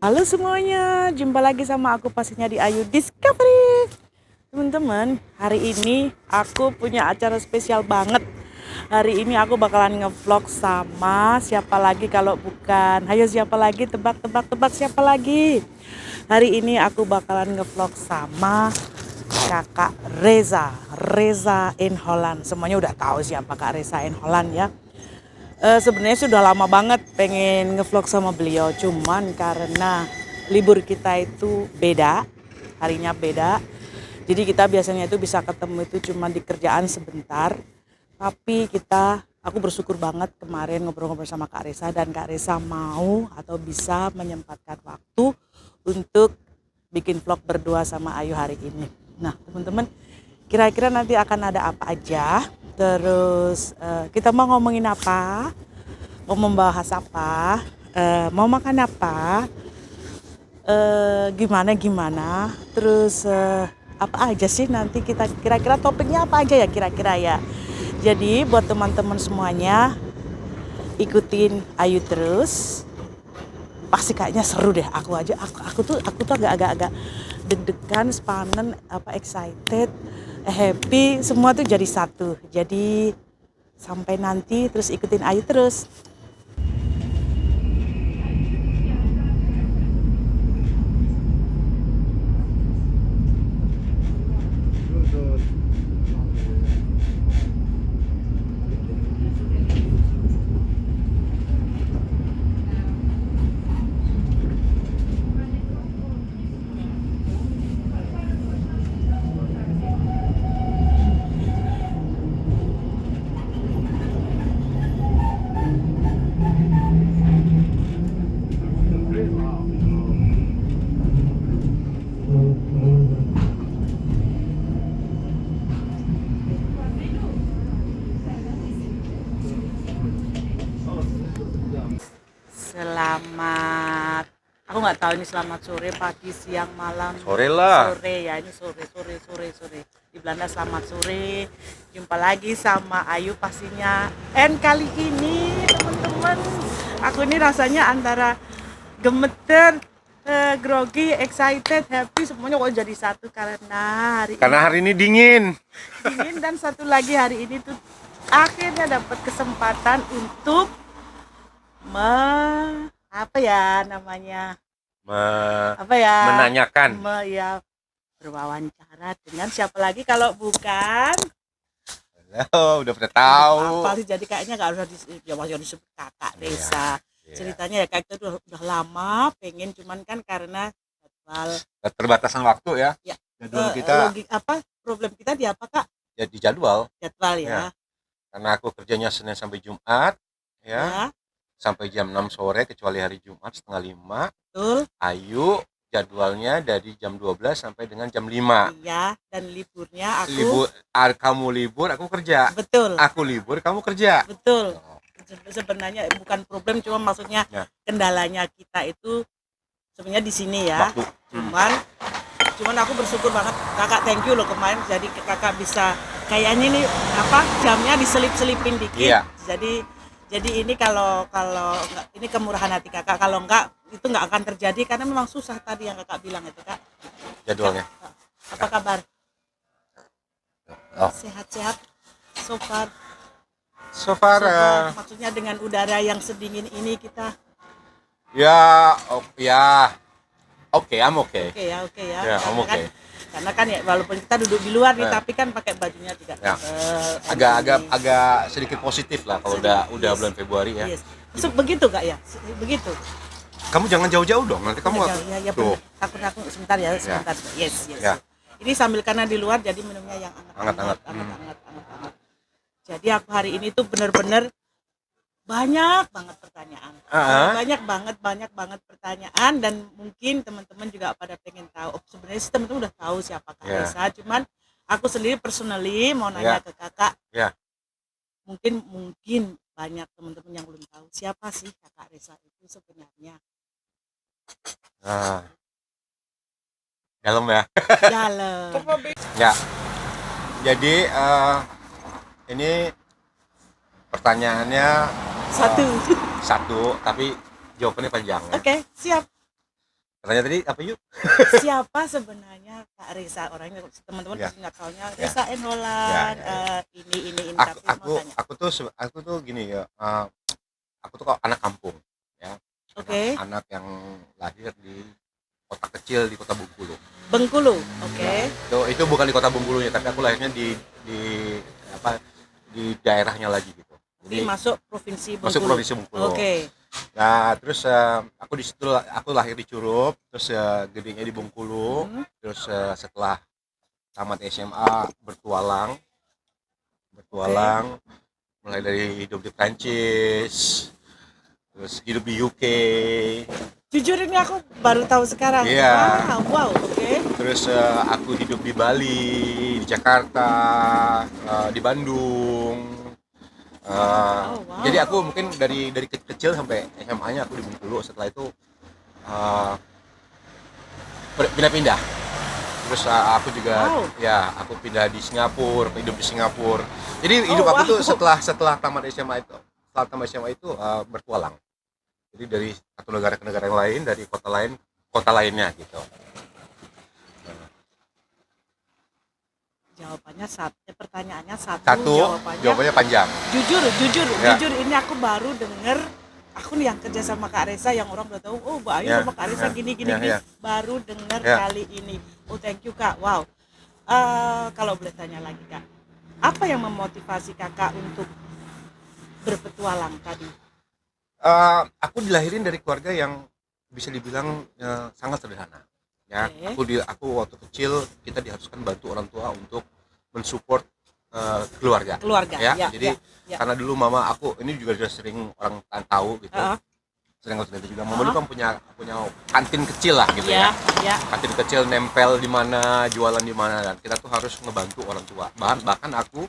Halo semuanya, jumpa lagi sama aku pastinya di Ayu Discovery. Teman-teman, hari ini aku punya acara spesial banget. Hari ini aku bakalan ngevlog sama siapa lagi kalau bukan. Hayo siapa lagi? Tebak siapa lagi? Hari ini aku bakalan ngevlog sama Kakak Reza. Reza in Holland. Semuanya udah tahu siapa Kak Reza in Holland ya. Sebenarnya sudah lama banget pengen ngevlog sama beliau, cuman karena libur kita itu beda, harinya beda. Jadi kita biasanya itu bisa ketemu itu cuma di kerjaan sebentar. Tapi aku bersyukur banget kemarin ngobrol-ngobrol sama Kak Reza dan Kak Reza mau atau bisa menyempatkan waktu untuk bikin vlog berdua sama Ayu hari ini. Nah, teman-teman, kira-kira nanti akan ada apa aja? Terus kita mau ngomongin apa? Mau membahas apa? Mau makan apa? Gimana? Terus apa aja sih nanti kita kira-kira topiknya apa aja ya kira-kira ya? Jadi buat teman-teman semuanya ikutin Ayu terus. Pasti kayaknya seru deh. Aku tuh agak deg-degan, sepanen, excited, happy, semua tuh jadi satu. Jadi sampai nanti terus ikutin Ayu terus. Selamat, aku nggak tahu ini selamat sore, pagi, siang, malam. Sore lah. Sore ya, ini sore. Di Belanda selamat sore. Jumpa lagi sama Ayu pastinya. And kali ini teman-teman, aku ini rasanya antara gemeter, grogi, excited, happy, semuanya kok jadi satu Karena hari ini dingin. dingin dan satu lagi hari ini tuh akhirnya dapat kesempatan untuk apa ya namanya Menanyakan. ya berwawancara dengan siapa lagi kalau bukan Udah pada tahu. apa sih, jadi kayaknya nggak usah disebut Kakak Reza. Iya. Ceritanya ya kayak itu udah lama pengen, cuman kan karena jadwal Keterbatasan waktu ya. ya, Jadwal kita problem kita di apa Kak? ya di jadwal. Jadwal ya. Ya. Karena aku kerjanya Senin sampai Jumat ya. Sampai jam 6 sore kecuali hari Jumat setengah 5. Betul. Ayu jadwalnya dari jam 12 sampai dengan jam 5. Iya, dan liburnya aku Kamu libur, aku kerja. betul. Aku libur, kamu kerja. Betul. Sebenarnya bukan problem, cuma maksudnya Ya. kendalanya kita itu sebenarnya di sini ya. Waktu. Cuman aku bersyukur banget Kakak, thank you loh kemarin, jadi Kakak bisa kayaknya nih jamnya diselip-selipin dikit. Iya. Jadi ini kalau enggak, ini kemurahan hati Kakak, kalau enggak itu enggak akan terjadi karena memang susah tadi yang Kakak bilang itu Kak. Jadwalnya. Apa kabar? Oh. Sehat-sehat so far. So far, Maksudnya dengan udara yang sedingin ini kita oke, I'm okay. Oke ya. Ya, I'm okay. Karena kan ya walaupun kita duduk di luar nih, Ya. tapi kan pakai bajunya tidak Ya. tebal. agak sedikit positif lah kalau udah Yes. bulan Februari ya. Yes. Begitu Kak ya? Begitu. Kamu jangan jauh-jauh dong, nanti kamu Ya, tuh bener. Aku sebentar ya, sebentar. Yes. Ya. Ini sambil karena di luar jadi minumnya yang Hangat-hangat. hangat. Jadi aku hari ini tuh bener-bener banyak banget pertanyaan. Banyak banget pertanyaan, dan mungkin teman-teman juga pada pengen tahu. Sebenarnya sih teman-teman udah tahu siapa Kak Reza, cuman aku sendiri personally mau nanya ke Kakak. Ya. Mungkin banyak teman-teman yang belum tahu siapa sih Kakak Reza itu sebenarnya. Dalam ya. Dalam. Ya. Jadi ini pertanyaannya Satu. satu, tapi jawabannya panjang. Ya. Oke, siap. Pertanyaan tadi apa yuk? Siapa sebenarnya Kak Reza? Orangnya teman-teman Ya, pasti nggak taunya ya, Reza ya, Enolan, ya, ya. ini Aku tapi mau aku tanya. aku tuh gini ya. Aku tuh kok anak kampung, ya. Oke. Anak yang lahir di kota kecil di kota Bengkulu. Bengkulu. Ya, Oke. itu bukan di kota Bengkulunya, tapi aku lahirnya di apa di daerahnya lagi gitu. Nanti Jadi masuk provinsi masuk Bengkulu. provinsi Bengkulu. Oke. Nah, terus aku di situ aku lahir di Curup, terus gedenya di Bengkulu, terus setelah tamat SMA Oke. bertualang mulai dari hidup di Prancis, terus hidup di UK, Jujur ini aku baru tahu sekarang. iya, Wow. Oke. terus aku hidup di Bali, di Jakarta, di Bandung. Eh, Wow. jadi aku mungkin dari kecil sampai SMA-nya aku di Bengkulu. Setelah itu eh, pindah-pindah. Terus aku juga Wow. ya aku pindah di Singapura, hidup di Singapura. Jadi hidup Oh, aku tuh wow. setelah tamat SMA itu, bertualang. Jadi dari satu negara ke negara yang lain, dari kota lainnya gitu. Jawabannya satu, pertanyaannya satu, Satu, jawabannya jawabannya panjang. jujur Ya, ini aku baru denger. Aku nih yang kerja sama Kak Reza yang orang udah tahu, oh Mbak Ayu ya, sama Kak Reza ya, gini ya, ya, baru denger ya. kali ini. Oh, thank you Kak. Wow. Kalau boleh tanya lagi Kak, apa yang memotivasi Kakak untuk berpetualang tadi? Aku dilahirin dari keluarga yang bisa dibilang sangat sederhana. Ya, Oke. aku waktu kecil kita diharuskan bantu orang tua untuk mensupport keluarga. Keluarga. Ya, Ya, jadi ya. karena dulu mama aku ini juga sudah sering orang tahu gitu, Heeh. sering aku cerita juga. Mama dulu kan punya kantin kecil lah gitu Ya, ya. ya. Kantin kecil nempel di mana, jualan di mana, dan kita tuh harus ngebantu orang tua. Bahkan aku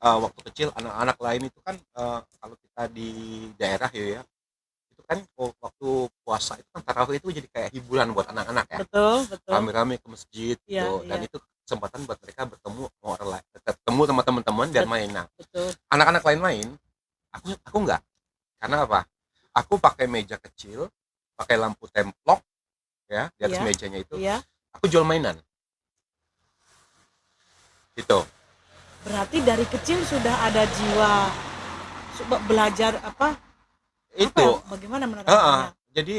waktu kecil anak-anak lain itu kan kalau kita di daerah ya itu kan waktu puasa itu kan tarawih itu jadi kayak hiburan buat anak-anak ya, Betul, betul. rame-rame ke masjid Iya, gitu, dan iya. itu kesempatan buat mereka bertemu sama orang lain, ketemu sama teman-teman dan main. Nah, Betul. anak-anak lain main, aku enggak. Karena apa? Aku pakai meja kecil, pakai lampu templok ya di atas Iya, mejanya itu, iya. aku jual mainan gitu. Berarti dari kecil sudah ada jiwa belajar apa Itu ya, bagaimana heeh. menerapkannya? Jadi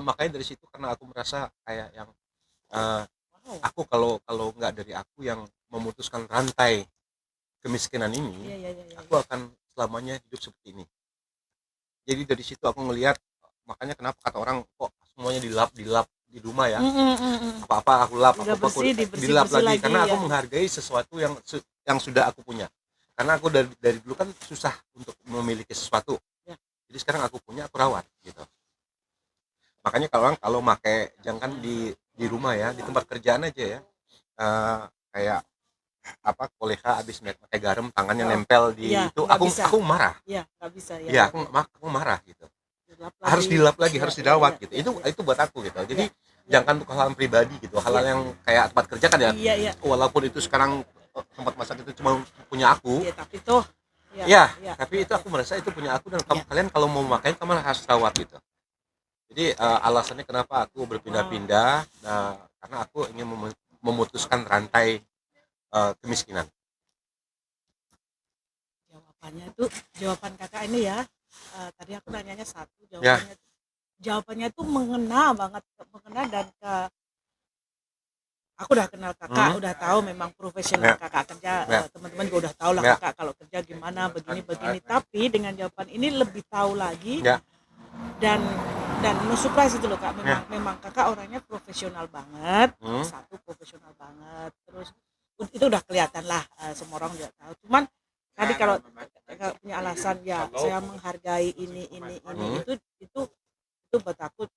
makanya dari situ karena aku merasa kayak yang eh, Wow. aku kalau kalau nggak dari aku yang memutuskan rantai kemiskinan Iya, ini, iya, iya, iya, aku iya. akan selamanya hidup seperti ini. Jadi dari situ aku ngelihat, makanya kenapa kata orang kok semuanya dilap di rumah ya, apa-apa aku lap, Udah apa aku bersih, dilap dibersih-bersih lagi, lagi karena aku ya. menghargai sesuatu yang sudah aku punya. Karena aku dari dulu kan susah untuk memiliki sesuatu, Ya. jadi sekarang aku punya, aku rawat gitu. Makanya kalau pakai jangan di rumah ya, di tempat kerjaan aja ya, eh, kayak apa koleha habis pakai garam tangannya Oh, nempel iya, di itu, nggak bisa. aku marah. Iya, nggak bisa. Ya, Iya, ya, aku ya. aku marah gitu. Dilap Harus lagi. dilap lagi, Ya, harus ya, dirawat ya, gitu. ya, Itu ya. itu buat aku gitu. Ya, Jadi ya, jangan untuk hal pribadi gitu, hal ya. yang kayak tempat kerja kan ya, Iya, iya. walaupun itu sekarang tempat masak itu cuma punya aku. Iya, tapi tuh. Ya, Ya, ya, tapi ya, itu ya. aku merasa itu punya aku, dan Ya. kalian kalau mau memakai kamu harus rawat gitu. Jadi alasannya kenapa aku Wow. berpindah-pindah, nah, karena aku ingin memutuskan rantai kemiskinan. Jawaban kakak ini ya. Tadi aku nanyanya satu, Ya, jawabannya tuh mengena banget, mengena dan aku udah kenal kakak, hmm, udah tahu memang profesional ya, kakak kerja, ya, teman-teman juga udah tahu lah ya, kakak kalau kerja gimana begini, tapi dengan jawaban ini lebih tahu lagi. ya, dan no surprise itu loh kak, ya, memang kakak orangnya profesional banget. Satu, profesional banget, terus itu udah kelihatan lah, semua orang juga tahu. Cuman tadi kalau kakak punya alasan ya saya menghargai ini itu buat aku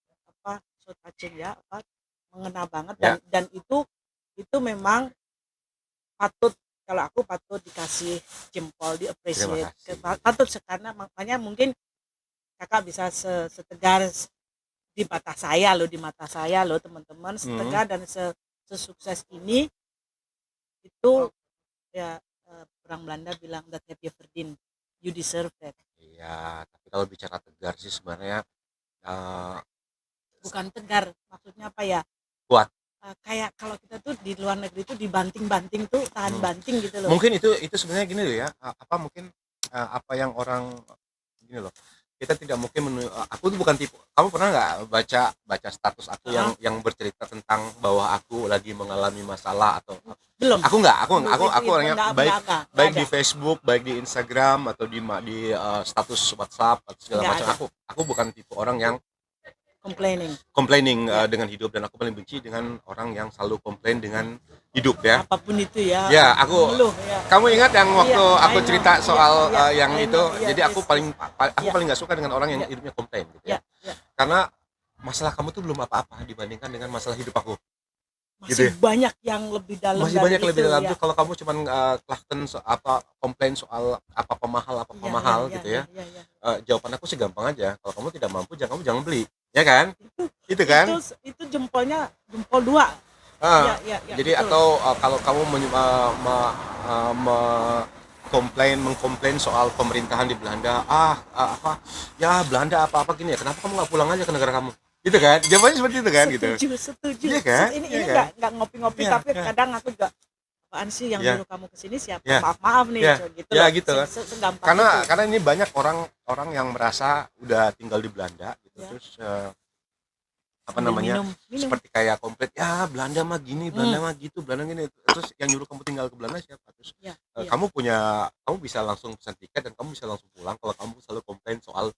so touching ya, mengena banget, ya. dan itu memang patut, kalau aku patut dikasih jempol, di Terima appreciate, kasih. patut, karena makanya mungkin kakak bisa setegar di mata saya loh teman-teman, setegar dan sesukses ini. Itu ya, orang Belanda bilang that have you verdient, you deserve that. Iya, tapi kalau bicara tegar sih sebenarnya eh, bukan tegar, maksudnya apa ya? Kuat. Kayak kalau kita tuh di luar negeri tuh dibanting-banting tuh tahan banting gitu loh. Mungkin itu sebenarnya gini loh ya, apa mungkin apa yang orang gini loh, kita tidak mungkin aku tuh bukan tipe, kamu pernah nggak baca baca status aku yang bercerita tentang bahwa aku lagi mengalami masalah atau Belum. aku nggak aku Itu orangnya enggak, baik enggak baik ada. di Facebook, baik di Instagram atau di status WhatsApp atau segala Nggak macam. ada. Aku bukan tipe orang yang Complaining Ya. dengan hidup, dan aku paling benci dengan orang yang selalu komplain dengan hidup ya. apapun itu ya. Ya, aku Mengeluh ya. kamu ingat yang waktu Iya, aku I know. cerita soal Iya, yang I itu, know. Iya, jadi aku yes, paling Iya. paling nggak suka dengan orang yang Iya. hidupnya komplain gitu Iya, ya. iya. Karena masalah kamu tuh belum apa-apa dibandingkan dengan masalah hidup aku. Masih Gitu ya. banyak yang lebih dalam Masih dari banyak lebih itu, dalam ya. tuh, kalau kamu cuman klaten apa komplain soal apa pemahal Iya, gitu ya. iya, iya. Jawaban aku sih gampang aja. Kalau kamu tidak mampu, kamu jangan beli. Ya kan? Itu Itu kan? itu jempolnya jempol 2. Ah, Iya, jadi betul. atau kalau kamu mengkomplain soal pemerintahan di Belanda, apa ya Belanda apa gini ya, kenapa kamu nggak pulang aja ke negara kamu, gitu kan, jawabannya seperti itu kan, gitu. Setuju. Iya kan? Ini Iya kan? nggak ngopi-ngopi, Iya, tapi iya. kadang aku juga, apaan sih yang Iya. nyuruh kamu kesini siapa? Iya. Maaf nih, Iya. gitu Ya loh. gitu kan. Segampang itu. Karena ini banyak orang yang merasa udah tinggal di Belanda gitu, Ya. terus apa Sambil namanya, minum. seperti kayak komplit ya Belanda mah gini, Belanda mah gitu, Belanda gini, terus yang nyuruh kamu tinggal ke Belanda siapa, terus Iya. kamu bisa langsung pesan tiket dan kamu bisa langsung pulang kalau kamu selalu komplain soal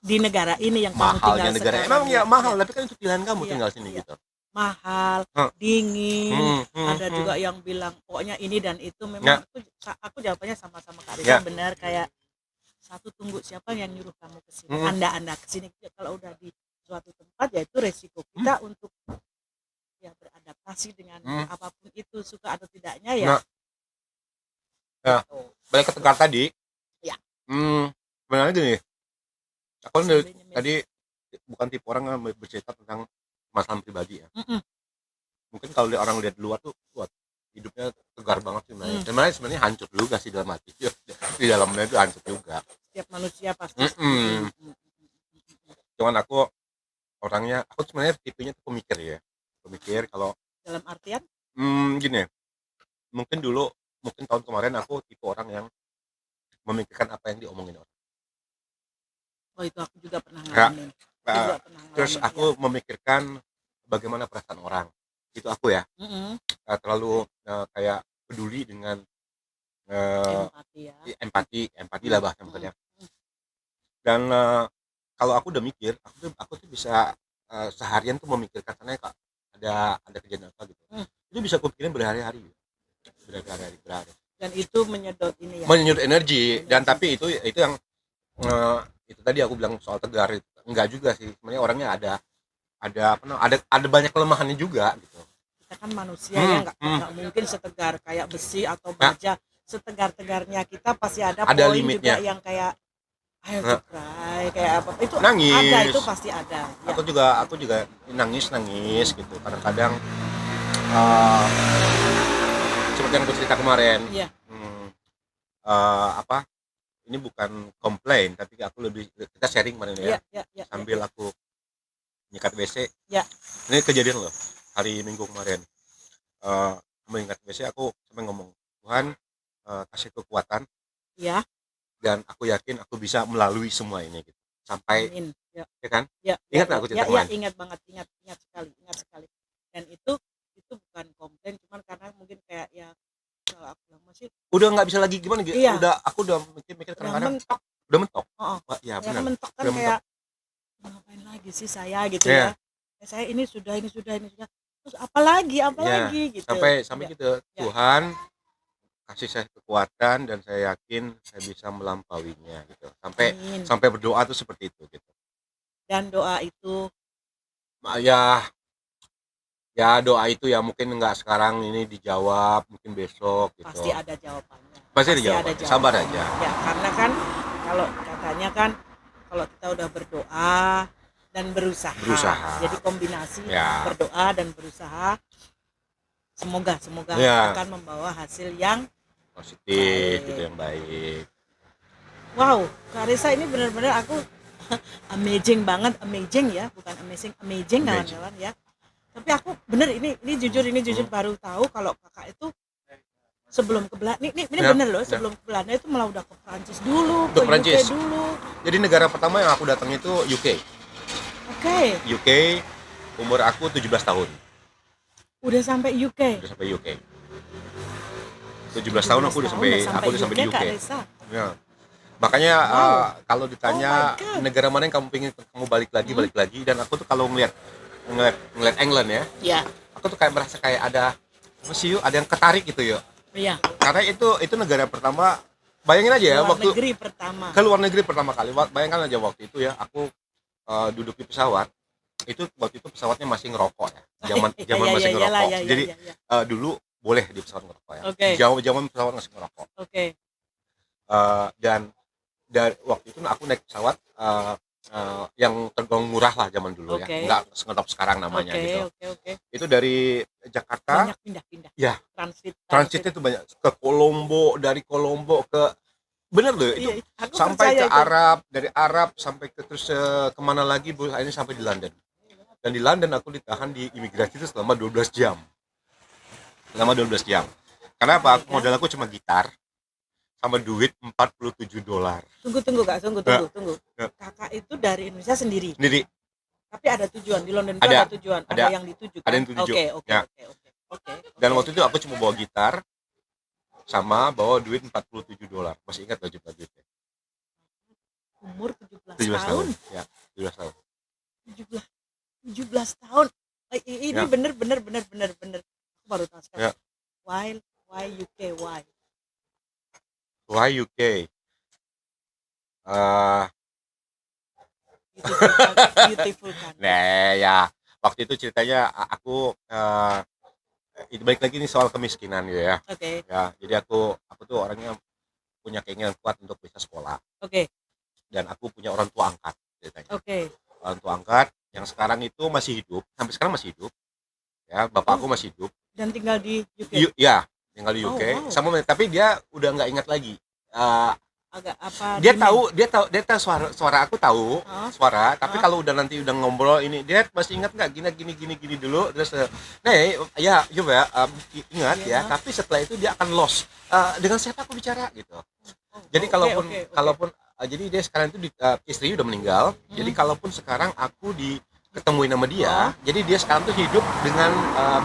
Di negara ini yang kamu mahalnya tinggal negara. sekarang. Emang ya mahal, Iya. tapi kan itu pilihan kamu Iya, tinggal sini iya. gitu. Mahal, Hah. dingin, ada juga yang bilang pokoknya ini dan itu. Memang aku jawabannya sama-sama Kak Risa, benar, kayak satu, tunggu siapa yang nyuruh kamu ke sini. Anda ke sini, kalau udah di suatu tempat ya itu resiko kita untuk ya beradaptasi dengan apapun itu, suka atau tidaknya ya. Nah, balik ke tegar tadi. Ya. Sebenarnya gini, aku tadi bukan tipe orang yang bercerita tentang masalah pribadi ya. Mungkin kalau orang lihat di luar tuh, wah, hidupnya tegar banget sih sebenarnya hancur juga sih dalam hati. Di dalamnya itu hancur juga. Setiap manusia pasti. Cuman aku orangnya, aku sebenarnya tipenya tuh pemikir kalau dalam artian gini, mungkin tahun kemarin aku tipe orang yang memikirkan apa yang diomongin orang. Oh, itu aku juga pernah ngalamin. Terus aku memikirkan bagaimana perasaan orang. Itu aku ya. Terlalu kayak peduli dengan empati lah bahasa maksudnya. Dan kalau aku udah mikir, aku tuh bisa seharian tuh memikirkan sana kak ada kejadian apa gitu. Itu bisa aku pikirin berhari-hari. Dan itu menyedot ini ya. Menyedot energi. Dan tapi itu yang itu tadi aku bilang soal tegar itu. Enggak juga sih. Sebenarnya orangnya ada banyak kelemahannya juga gitu. Kita kan manusia ya, nggak mungkin setegar kayak besi atau baja. Setegar-tegarnya kita pasti ada poin juga yang kayak ayo cry, kayak apa itu nangis. Ada, itu pasti ada ya. Aku juga nangis gitu kadang-kadang seperti yang aku cerita kemarin. Ini bukan komplain, tapi aku kita sharing kemarin ya. Sambil aku nyikat WC. Ini kejadian loh hari Minggu kemarin. Menyikat WC aku sampai ngomong, Tuhan kasih kekuatan. Dan aku yakin aku bisa melalui semua ini gitu. Sampai ya kan? Ingat aku cerita kemarin? Ingat banget, ingat sekali. Dan itu bukan komplain, cuman karena mungkin kayak ya kalau aku bilang masih udah nggak bisa lagi gimana gitu. Aku udah mikir kadang-kadang udah mentok. Ya benar. Mentok kan kayak ngapain lagi sih saya gitu ya. Saya ini sudah. Terus apalagi gitu. Sampai gitu. Tuhan kasih saya kekuatan dan saya yakin saya bisa melampauinya gitu. Sampai berdoa tuh seperti itu gitu. Dan doa itu ya doa itu ya mungkin nggak sekarang ini dijawab, mungkin besok gitu. Pasti ada jawabannya. Pasti ada jawabannya. Sabar aja. Ya, karena kan kalau katanya kan kalau kita udah berdoa dan berusaha. Jadi kombinasi berdoa dan berusaha. Semoga akan membawa hasil yang positif gitu, yang baik. Wow, Kak Risa ini benar-benar aku amazing banget, amazing ya, bukan amazing, amazing Amazing. kawan-kawan ya. Tapi aku bener ini jujur baru tahu kalau kakak itu sebelum ke Belanda, ini Ya, bener loh, ya. sebelum ke Belanda itu malah udah ke Prancis dulu, Ke ke UK Prancis. dulu. Jadi negara pertama yang aku datang itu UK. Oke, UK, umur aku 17 tahun. udah sampai UK. Udah sampai UK. 17 tahun aku udah sampai UK di UK. Kak Resa. Ya. Makanya Wow. kalau Oh my ditanya god. negara mana yang kamu pengen kamu Hmm? balik lagi, dan aku tuh kalau ngeliat England ya, Ya, aku tuh kayak merasa kayak ada apa sih yuk, ada yang ketarik gitu yuk. iya. Karena itu negara pertama. Bayangin aja ya, Luar waktu negeri pertama. ke luar negeri pertama kali. Bayangkan aja waktu itu ya, aku duduk di pesawat. Itu waktu itu pesawatnya masih ngerokok ya. Zaman masih ngerokok. Jadi Ya. dulu boleh di pesawat ngerokok ya. Oke. Zaman pesawat masih ngerokok. Oke. Dan waktu itu aku naik pesawat yang tergolong murah lah zaman dulu ya, Oke. nggak ngetop sekarang namanya Oke, gitu. oke. Itu dari Jakarta, Banyak pindah-pindah. ya Transit. transitnya tuh banyak ke Kolombo, dari Kolombo ke bener loh itu, Iya, aku sampai percaya ke itu. Arab, dari Arab sampai ke terus kemana lagi, akhirnya sampai di London. Dan di London aku ditahan di imigrasi itu selama 12 jam. Karena apa? Oh my God. Modal aku cuma gitar sama duit $47. Tunggu Kak, tunggu. Ya. Kakak itu dari Indonesia sendiri. Sendiri. Tapi ada tujuan di London itu Ada. ada tujuan, Ada yang dituju kan? yang dituju. Oke. Ya. Dan waktu itu aku cuma bawa gitar sama bawa duit $47. Masih ingat budgetnya? Umur 17 17 tahun. tahun. Ya, 17 tahun. 17 tahun. Ini Ya. bener. Aku baru tahu sekarang. Ya. Why UK? Why? Why UK? Beautiful kan? Nah ya, waktu itu ceritanya aku itu balik lagi nih soal kemiskinan gitu ya. Oke. Ya, jadi aku tuh orangnya punya keinginan kuat untuk bisa sekolah. Oke. Dan aku punya orang tua angkat ceritanya. Oke. Orang tua angkat yang sekarang itu masih hidup, sampai sekarang masih hidup. Ya, bapak aku masih hidup. Dan tinggal di UK. Ya, tinggal di UK. Wow. Sama, tapi dia udah nggak ingat lagi. Agak apa? Dia tahu suara aku tahu suara, tapi kalau udah nanti udah ngobrol ini, dia masih ingat nggak gini dulu, terus ya coba ingat ya, tapi setelah itu dia akan lost. Dengan siapa aku bicara gitu. Jadi kalaupun jadi dia sekarang itu istri udah meninggal. Jadi kalaupun sekarang aku ketemuin sama dia, jadi dia sekarang tuh hidup dengan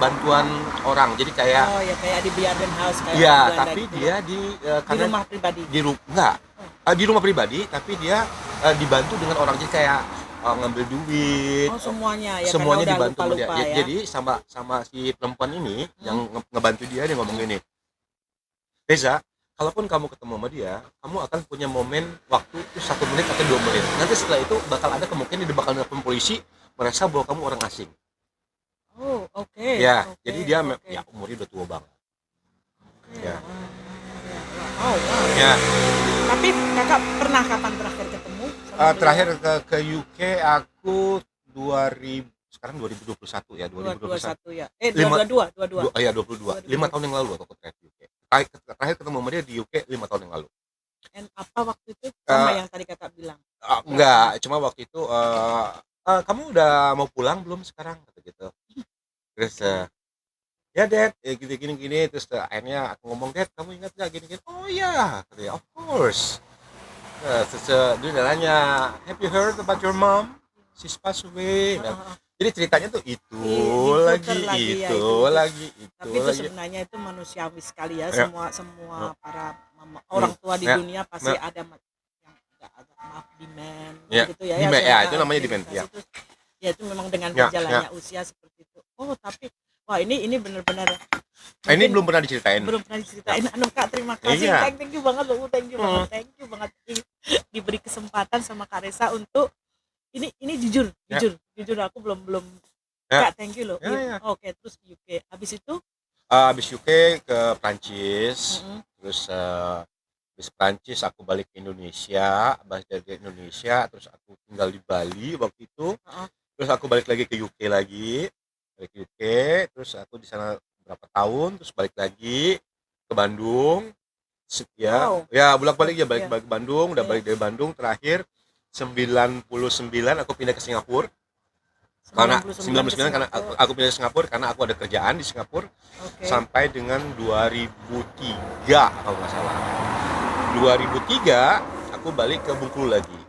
bantuan orang. Jadi kayak kayak di Biarden House kayak ya, Belanda tapi gitu. dia di karena rumah pribadi. Di rumah pribadi, tapi dia dibantu dengan orang, jadi kayak ngambil duit. Semuanya ya, semuanya karena udah dibantu sama dia. lupa-lupa ya. Jadi sama si perempuan ini yang ngebantu dia ngomong gini, Reza, kalaupun kamu ketemu sama dia, kamu akan punya momen waktu itu 1 menit atau 2 menit. Nanti setelah itu bakal ada kemungkinan dia bakal nelfon polisi, merasa bahwa kamu orang asing. Oke. Ya, jadi dia ya umurnya udah tua banget. Ya. Wow. Ya. Tapi kakak pernah kapan terakhir ketemu? Terakhir ke UK aku 2021 ya, 2021 ya. 22. Iya, 22. 5 tahun yang lalu aku terakhir di UK. Terakhir ketemu sama dia di UK 5 tahun yang lalu. Dan apa waktu itu sama yang tadi kakak bilang? Enggak, cuma waktu itu kamu udah mau pulang belum sekarang gitu. Terus ya Dad, gini terus akhirnya aku ngomong, Dad kamu ingat gak gini. Oh iya, katanya, of course. Terus dia nanya, have you heard about your mom? She's passed away. Jadi ceritanya tuh itu lagi. Tapi itu sebenarnya itu manusiawi sekali ya, semua para orang tua di dunia pasti ada yang maaf demand gitu ya. Demand, itu namanya demand ya. Itu memang dengan berjalannya usia seperti itu. Tapi wah ini benar-benar ini belum pernah diceritain. Kak, terima kasih. Thank you banget loh. Thank you banget diberi kesempatan sama Kak Resa untuk ini jujur aku belum Kak, thank you loh. Oke, terus UK. Habis itu habis UK ke Prancis. Terus habis Prancis aku balik ke Indonesia, terus aku tinggal di Bali waktu itu. Terus aku balik lagi ke UK terus aku di sana berapa tahun, terus balik lagi ke Bandung. Ya bolak-balik ya, balik ke Bandung, udah balik dari Bandung terakhir 99 aku pindah ke Singapura. Karena 99 karena aku pindah ke Singapura karena aku ada kerjaan di Singapura. Sampai dengan 2003 kalau nggak salah. 2003 aku balik ke Bengkulu lagi.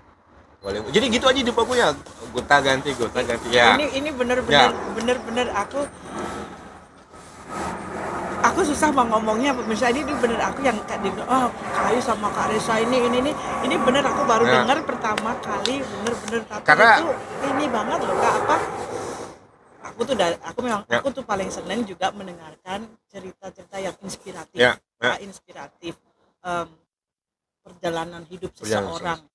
Jadi gitu aja hidup aku ya, gonta ganti ya. Ini bener-bener aku susah mau ngomongnya pemirsa. Ini bener aku yang Kak Ayu sama Kak Resa ini bener aku baru dengar pertama kali bener tapi karena itu ini banget loh Kak, apa aku tuh paling seneng juga mendengarkan cerita-cerita yang inspiratif inspiratif, perjalanan hidup seseorang.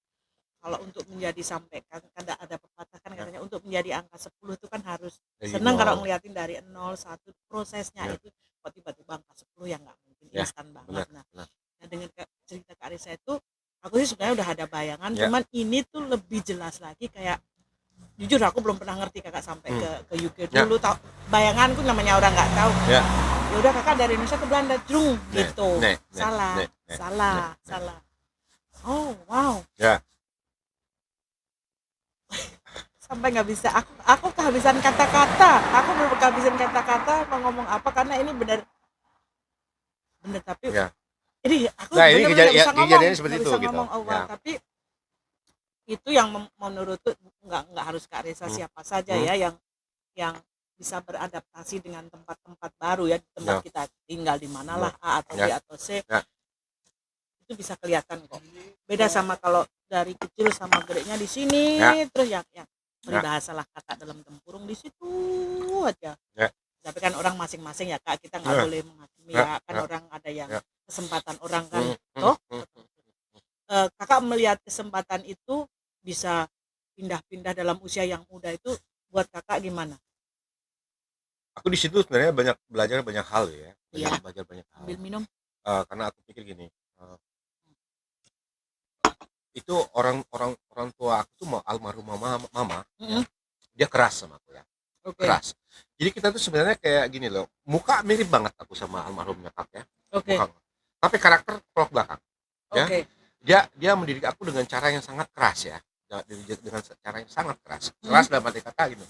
Kalau untuk menjadi sampai kan ada pepatah kan katanya untuk menjadi angka 10 itu kan harus senang kalau ngeliatin dari 0 1 prosesnya itu kok tiba-tiba angka 10 yang nggak mungkin instan banget. Nah, dengan cerita Kak Arisa itu aku sih sebenarnya udah ada bayangan, cuman ini tuh lebih jelas lagi. Kayak jujur aku belum pernah ngerti Kakak sampai ke UK dulu. Tahu bayanganku namanya orang nggak tahu. Ya udah Kakak dari Indonesia ke Belanda gitu. Salah. Oh wow. Sampai nggak bisa, aku kehabisan kata-kata. Aku belum kehabisan kata-kata mau ngomong apa karena ini bener tapi ini aku ini kejadian seperti itu gitu. Tapi itu yang menurutku nggak harus Kak Resa siapa saja ya yang bisa beradaptasi dengan tempat-tempat baru ya, tempat kita tinggal di mana lah A atau B atau C. Itu bisa kelihatan kok. Beda sama kalau dari kecil sama gedenya di sini terus yang peribahasalah kata dalam tempurung di situ aja. Tapi kan orang masing-masing ya Kak, kita nggak boleh menghakimi ya kan, orang ada yang kesempatan orang kan toh. Kakak melihat kesempatan itu bisa pindah-pindah dalam usia yang muda itu buat Kakak gimana? Aku di situ sebenarnya belajar banyak hal ya. Belajar banyak hal. Ambil minum. Karena aku pikir gini, itu orang tua aku tuh almarhum mama dia keras sama aku ya. Keras. Jadi kita tuh sebenarnya kayak gini loh, muka mirip banget aku sama almarhum nyokap ya. Tapi karakter pelok belakang ya. Dia mendidik aku dengan cara yang sangat keras ya, dengan cara yang sangat keras dalam arti kata gitu.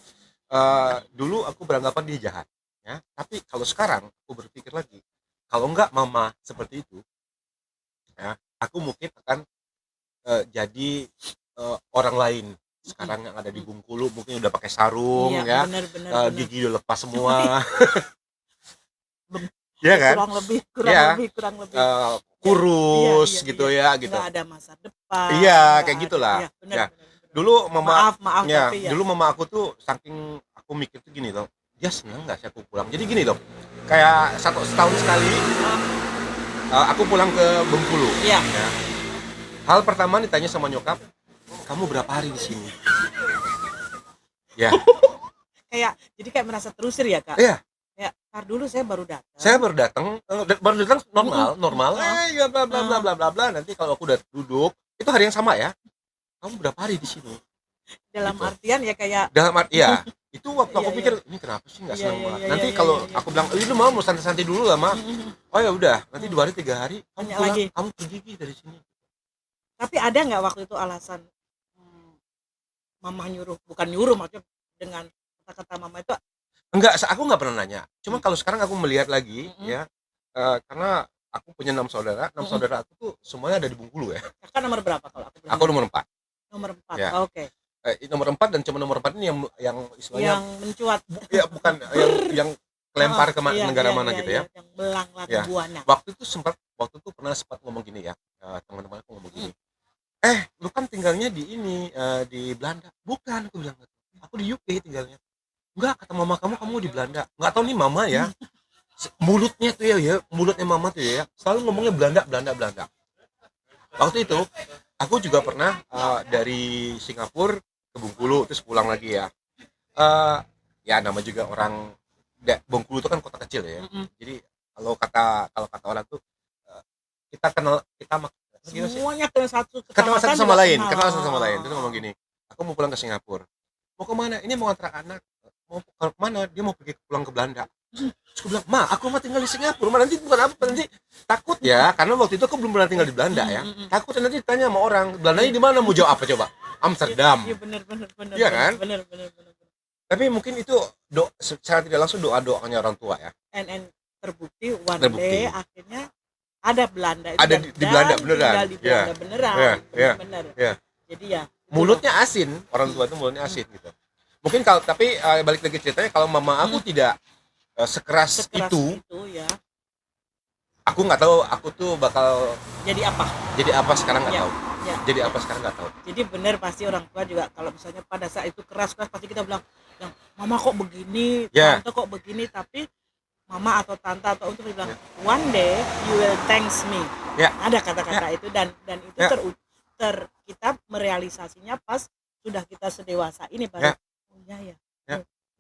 Dulu aku beranggapan dia jahat ya, tapi kalau sekarang aku berpikir lagi, kalau enggak mama seperti itu ya, aku mungkin akan jadi orang lain sekarang yang ada di Bengkulu, mungkin udah pakai sarung bener. Gigi udah lepas semua. Ya kan, kurang lebih kurus gitu ya gitu. Nggak ada masa depan. Kayak gitulah. Bener. Dulu mama dulu mama aku tuh saking aku mikir tuh gini loh, dia seneng nggak sih aku pulang. Jadi gini loh, kayak setahun sekali aku pulang ke Bengkulu. Hal pertama ditanya sama nyokap, kamu berapa hari di sini? Jadi kayak merasa terusir ya Kak. Ya, ntar dulu saya baru datang normal. Bla bla. Nanti kalau aku udah duduk, itu hari yang sama ya. Kamu berapa hari di sini? Dalam gitu. Artian ya kayak. Itu waktu aku pikir ini kenapa sih nggak senang banget. Nanti kalau aku bilang, ini mau santai-santai dulu lah, Ma. Oh ya udah, nanti 2 hari 3 hari kamu pulang, kamu pergi dari sini. Tapi ada nggak waktu itu alasan mama bukan nyuruh maksudnya dengan kata-kata mama itu? Enggak, aku nggak pernah nanya. Cuma kalau sekarang aku melihat lagi ya, karena aku punya 6 saudara. 6 saudara aku tuh semuanya ada di Bengkulu ya. Kakak nomor berapa kalau aku? Aku nomor 4. Nomor 4. Ya. Oke. Nomor 4 dan cuma nomor 4 ini yang istilahnya yang mencuat. Ya bukan yang kelempar ke negara mana gitu ya. Yang belang lah buana. Waktu itu pernah sempat ngomong gini ya. Teman-teman aku ngomong gini. Lu kan tinggalnya di Belanda. Bukan, aku bilang. Aku di UK tinggalnya. Enggak, kata mama kamu di Belanda. Enggak tahu nih mama ya. Mulutnya tuh mulutnya mama tuh ya. Selalu ngomongnya Belanda. Waktu itu aku juga pernah dari Singapura ke Bengkulu terus pulang lagi ya. Ya nama juga orang Bengkulu itu kan kota kecil ya. Jadi kalau kata orang tuh kita semuanya kenal satu sama lain. Terus ngomong gini, aku mau pulang ke Singapura. Mau kemana? Ini mau antar anak. Mau kemana? Dia mau pulang ke Belanda. Terus aku bilang, Ma, aku mau tinggal di Singapura. Ma, nanti bukan apa, nanti takut ya, karena waktu itu aku belum pernah tinggal di Belanda ya. Takut nanti ditanya sama orang, Belandanya di mana? Mau jawab apa coba? Amsterdam. Iya benar. Iya kan? Benar. Tapi mungkin itu secara tidak langsung doanya orang tua ya. And terbukti one Terbukti. day akhirnya ada Belanda itu Ada dan di Belanda beneran. tinggal di Belanda beneran. Bener. Ya. Jadi ya Mulutnya asin, orang tua itu mulutnya asin gitu. Mungkin kalau tapi balik lagi ceritanya, kalau mama aku tidak sekeras sekeras itu, ya. aku nggak tahu aku tuh bakal Jadi apa? sekarang nggak Ya, tahu. ya. Jadi apa sekarang nggak tahu. Jadi benar pasti orang tua juga kalau misalnya pada saat itu keras pasti kita bilang, yang mama kok begini, Ya. tante kok begini, tapi mama atau tante atau untuk bilang one day you will thanks me. Ya. Ada kata-kata itu dan itu Ya. kita merealisasinya pas sudah kita sedewasa ini baru. Ya. Oh iya ya. Ya.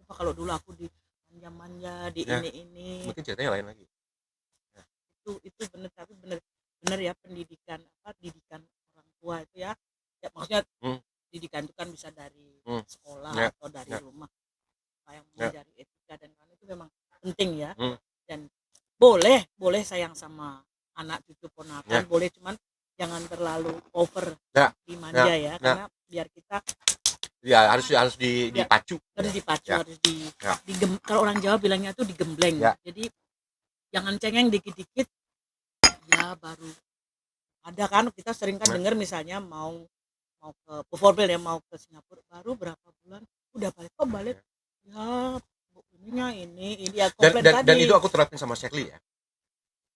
Oh, kalau dulu aku di manja-manja di Ya. ini Mungkin ceritanya lain lagi. itu benar, tapi benar ya pendidikan didikan orang tua itu ya maksudnya didikan itu kan bisa dari sekolah Ya. atau dari Ya. rumah, yang mengajari etika dan kawan itu memang penting ya. Dan boleh sayang sama anak cucu ponakan, boleh, cuman jangan terlalu over dimanja ya, karena biar kita ya harus dipacu. Harus dipacu, Ya. harus kalau orang Jawa bilangnya tuh digembleng. Ya. Jadi jangan cengeng dikit-dikit ya baru ada kan kita sering kan dengar misalnya mau ke performel ya, mau ke Singapura baru berapa bulan udah balik ya ini ya komplain dan itu aku terapin sama Shirley ya.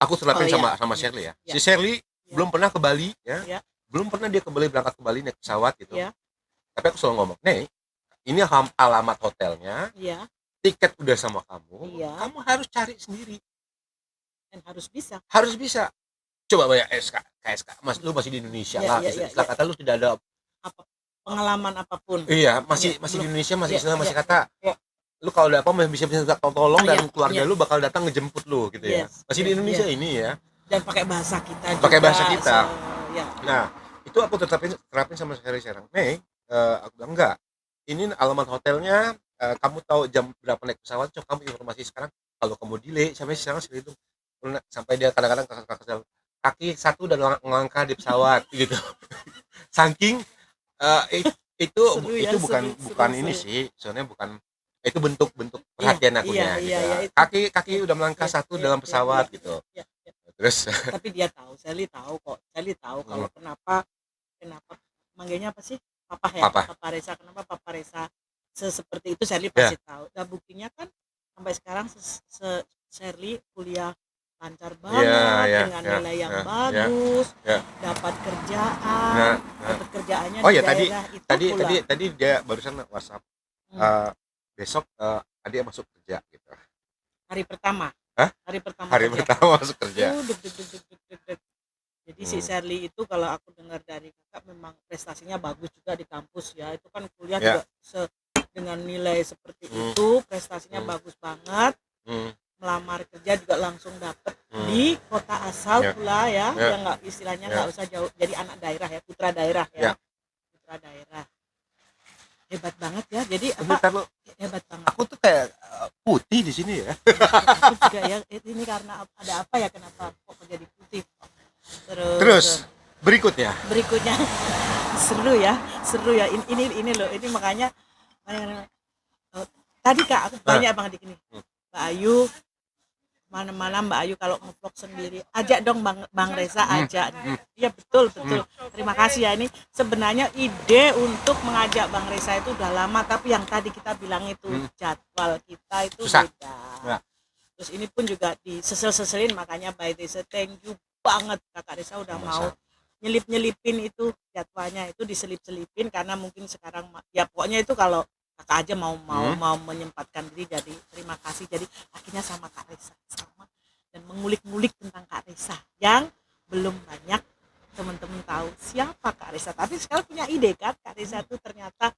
Aku terapin sama Shirley ya. Si Shirley belum pernah ke Bali ya. Belum pernah dia berangkat ke Bali naik pesawat gitu. Ya. Tapi aku selalu ngomong, "Nih, ini alamat hotelnya. Iya. Tiket udah sama kamu. Iya. Kamu harus cari sendiri. Dan harus bisa. Coba bayar KSK. Mas, lu masih di Indonesia lah. Istilah kata lu tidak ada pengalaman apapun. Iya, masih di Indonesia masih kata. Lu kalau ada apa bisa tolong dan keluarga lu bakal datang ngejemput lu gitu ya. Masih di Indonesia ini ya. Dan pakai bahasa kita juga. Pakai bahasa kita. Ya. Nah, itu aku terapin sama sekali sekarang. Nih, aku bilang enggak. Ini alamat hotelnya, kamu tahu jam berapa naik pesawat, coba kamu informasi sekarang. Kalau kamu delay sampai sekarang segitu. Sampai dia kadang-kadang kesel. Kaki satu dan ngelangkah di pesawat gitu. Saking itu bukan ini sih, soalnya bukan itu bentuk perhatian aku ya. Kaki udah melangkah satu dalam pesawat gitu. Terus tapi dia tahu, Sally tahu kalau kenapa manggilnya apa sih? Papa ya? Papa Reza. Kenapa Papa Reza seperti itu Sally pasti tahu. Dan buktinya kan sampai sekarang Sally kuliah lancar banget dengan nilai yang bagus, dapat kerjaan, kerjaannya di daerah itu pula. Tadi dia barusan WhatsApp, besok adik masuk kerja gitu. Hari pertama masuk kerja. Jadi si Shirley itu kalau aku dengar dari kakak memang prestasinya bagus juga di kampus ya, itu kan kuliah juga dengan nilai seperti itu, prestasinya bagus banget. Melamar kerja juga langsung dapet di kota asal pula ya, yang nggak istilahnya nggak usah jauh, jadi anak daerah ya, putra daerah ya. Putra daerah hebat banget ya. Jadi hebat banget. Aku tuh kayak putih di sini ya. Aku juga ya, ini karena ada apa ya, kenapa kok jadi putih. Terus berikutnya seru ya ini loh, ini makanya tadi kak aku banyak banget di sini. Mbak Ayu mana-mana, Mbak Ayu kalau ngevlog sendiri ajak dong Bang Reza, ajak. Iya betul. Terima kasih ya, ini sebenarnya ide untuk mengajak Bang Reza itu udah lama, tapi yang tadi kita bilang itu jadwal kita itu susah. Beda. Terus ini pun juga disesel-seselin, makanya by Reza thank you banget Kakak Reza udah mau nyelipin itu jadwalnya, itu diselip-selipin karena mungkin sekarang ya pokoknya itu kalau kakak aja mau menyempatkan diri, jadi terima kasih. Jadi akhirnya sama Kak Reza sama dan mengulik-ngulik tentang Kak Reza yang belum banyak teman-teman tahu siapa Kak Reza, tapi sekarang punya ide kan Kak Reza tuh ternyata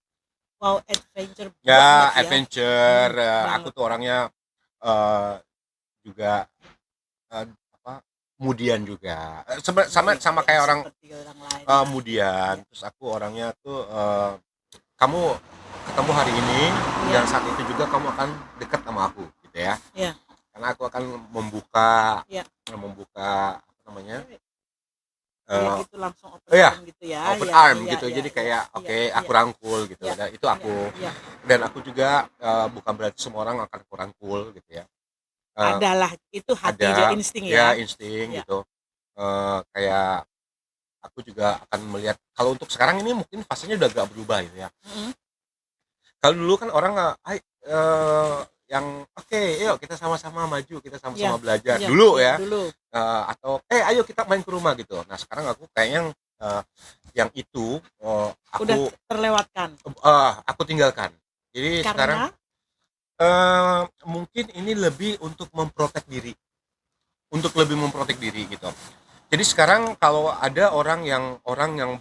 wow, adventure ya. Adventure aku tuh orangnya juga kemudian juga sama kayak orang kemudian. Terus aku orangnya tuh kamu ketemu hari ini dan saat itu juga kamu akan dekat sama aku gitu ya. Karena aku akan membuka apa namanya kayak gitu langsung open iya, arm gitu ya. open Iya, arm iya, gitu. iya, Jadi iya, kayak iya, oke, iya, aku rangkul gitu. iya, Dan itu iya, aku. iya. Dan aku juga bukan berarti semua orang akan aku rangkul gitu ya. Eh, Adalah itu hati aja, ada insting ya ya. insting Iya. gitu. Kayak aku juga akan melihat kalau untuk sekarang ini mungkin fasenya udah agak berubah gitu ya. Mm-mm. Kalau dulu kan orang yang oke, yuk kita sama-sama maju, kita Iya, sama-sama belajar iya, dulu iya, ya. dulu. Atau ayo kita main ke rumah gitu. Nah sekarang aku kayaknya yang itu Udah aku terlewatkan. aku tinggalkan. Jadi sekarang Karena mungkin ini lebih untuk lebih memprotek diri gitu. Jadi sekarang kalau ada orang yang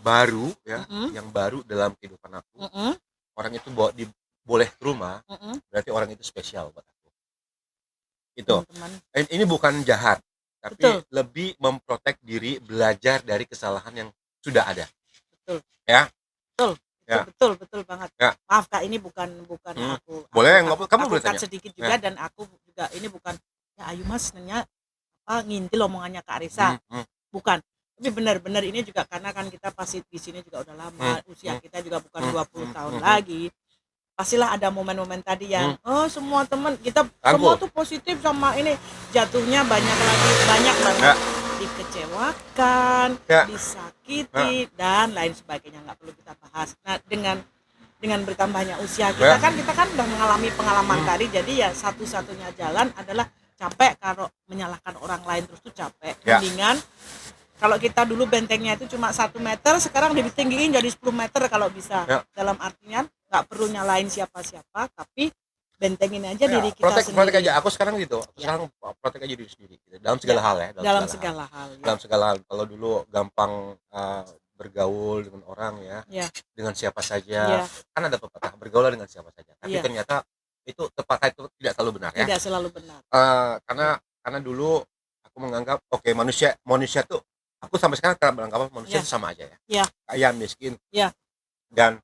baru ya, mm-mm, yang baru dalam kehidupan aku, mm-mm, orang itu boleh ke rumah, mm-mm, berarti orang itu spesial buat aku. Itu. teman-teman. Ini bukan jahat, tapi Betul, lebih memprotek diri, belajar dari kesalahan yang sudah ada. betul. Ya, Betul, betul, ya, betul, betul banget. ya. Maaf Kak, ini bukan Hmm. aku Boleh, kamu aku boleh cut tanya. sedikit juga, Ya. dan aku juga ini bukan ya Ayu Mas nanya apa ngintil omongannya Kak Arisa. Hmm. Bukan. Tapi benar-benar ini juga karena kan kita pasti di sini juga udah lama, usia kita juga bukan 20 tahun lagi. Pastilah ada momen-momen tadi yang semua teman kita semua Rangkul. tuh positif sama ini, jatuhnya banyak banget Ya. dikecewakan, Ya. disakiti dan lain sebagainya, nggak perlu kita bahas. Nah, dengan bertambahnya usia kita Ya. kita kan udah mengalami pengalaman tadi, jadi ya satu-satunya jalan adalah capek. Kalau menyalahkan orang lain terus tuh capek. Ya. Mendingan kalau kita dulu bentengnya itu cuma 1 meter, sekarang ditinggiin jadi 10 meter kalau bisa. Ya. Dalam artian nggak perlu nyalain siapa-siapa, tapi bentengin aja Ya, diri kita protek sendiri. aja. Aku sekarang gitu. Ya. Sekarang protek aja diri sendiri gitu. Dalam segala hal ya. Dalam segala hal. Ya. Dalam segala hal. Kalau dulu gampang bergaul dengan orang ya, Ya. dengan siapa saja. Ya. Kan ada pepatah bergaul dengan siapa saja. Tapi Ya. ternyata itu pepatah itu tidak selalu benar ya. Tidak selalu benar. Karena dulu aku menganggap manusia tuh, aku sampai sekarang tetap menganggap manusia Ya. itu sama aja ya. Ya. Kaya, miskin. Ya. Dan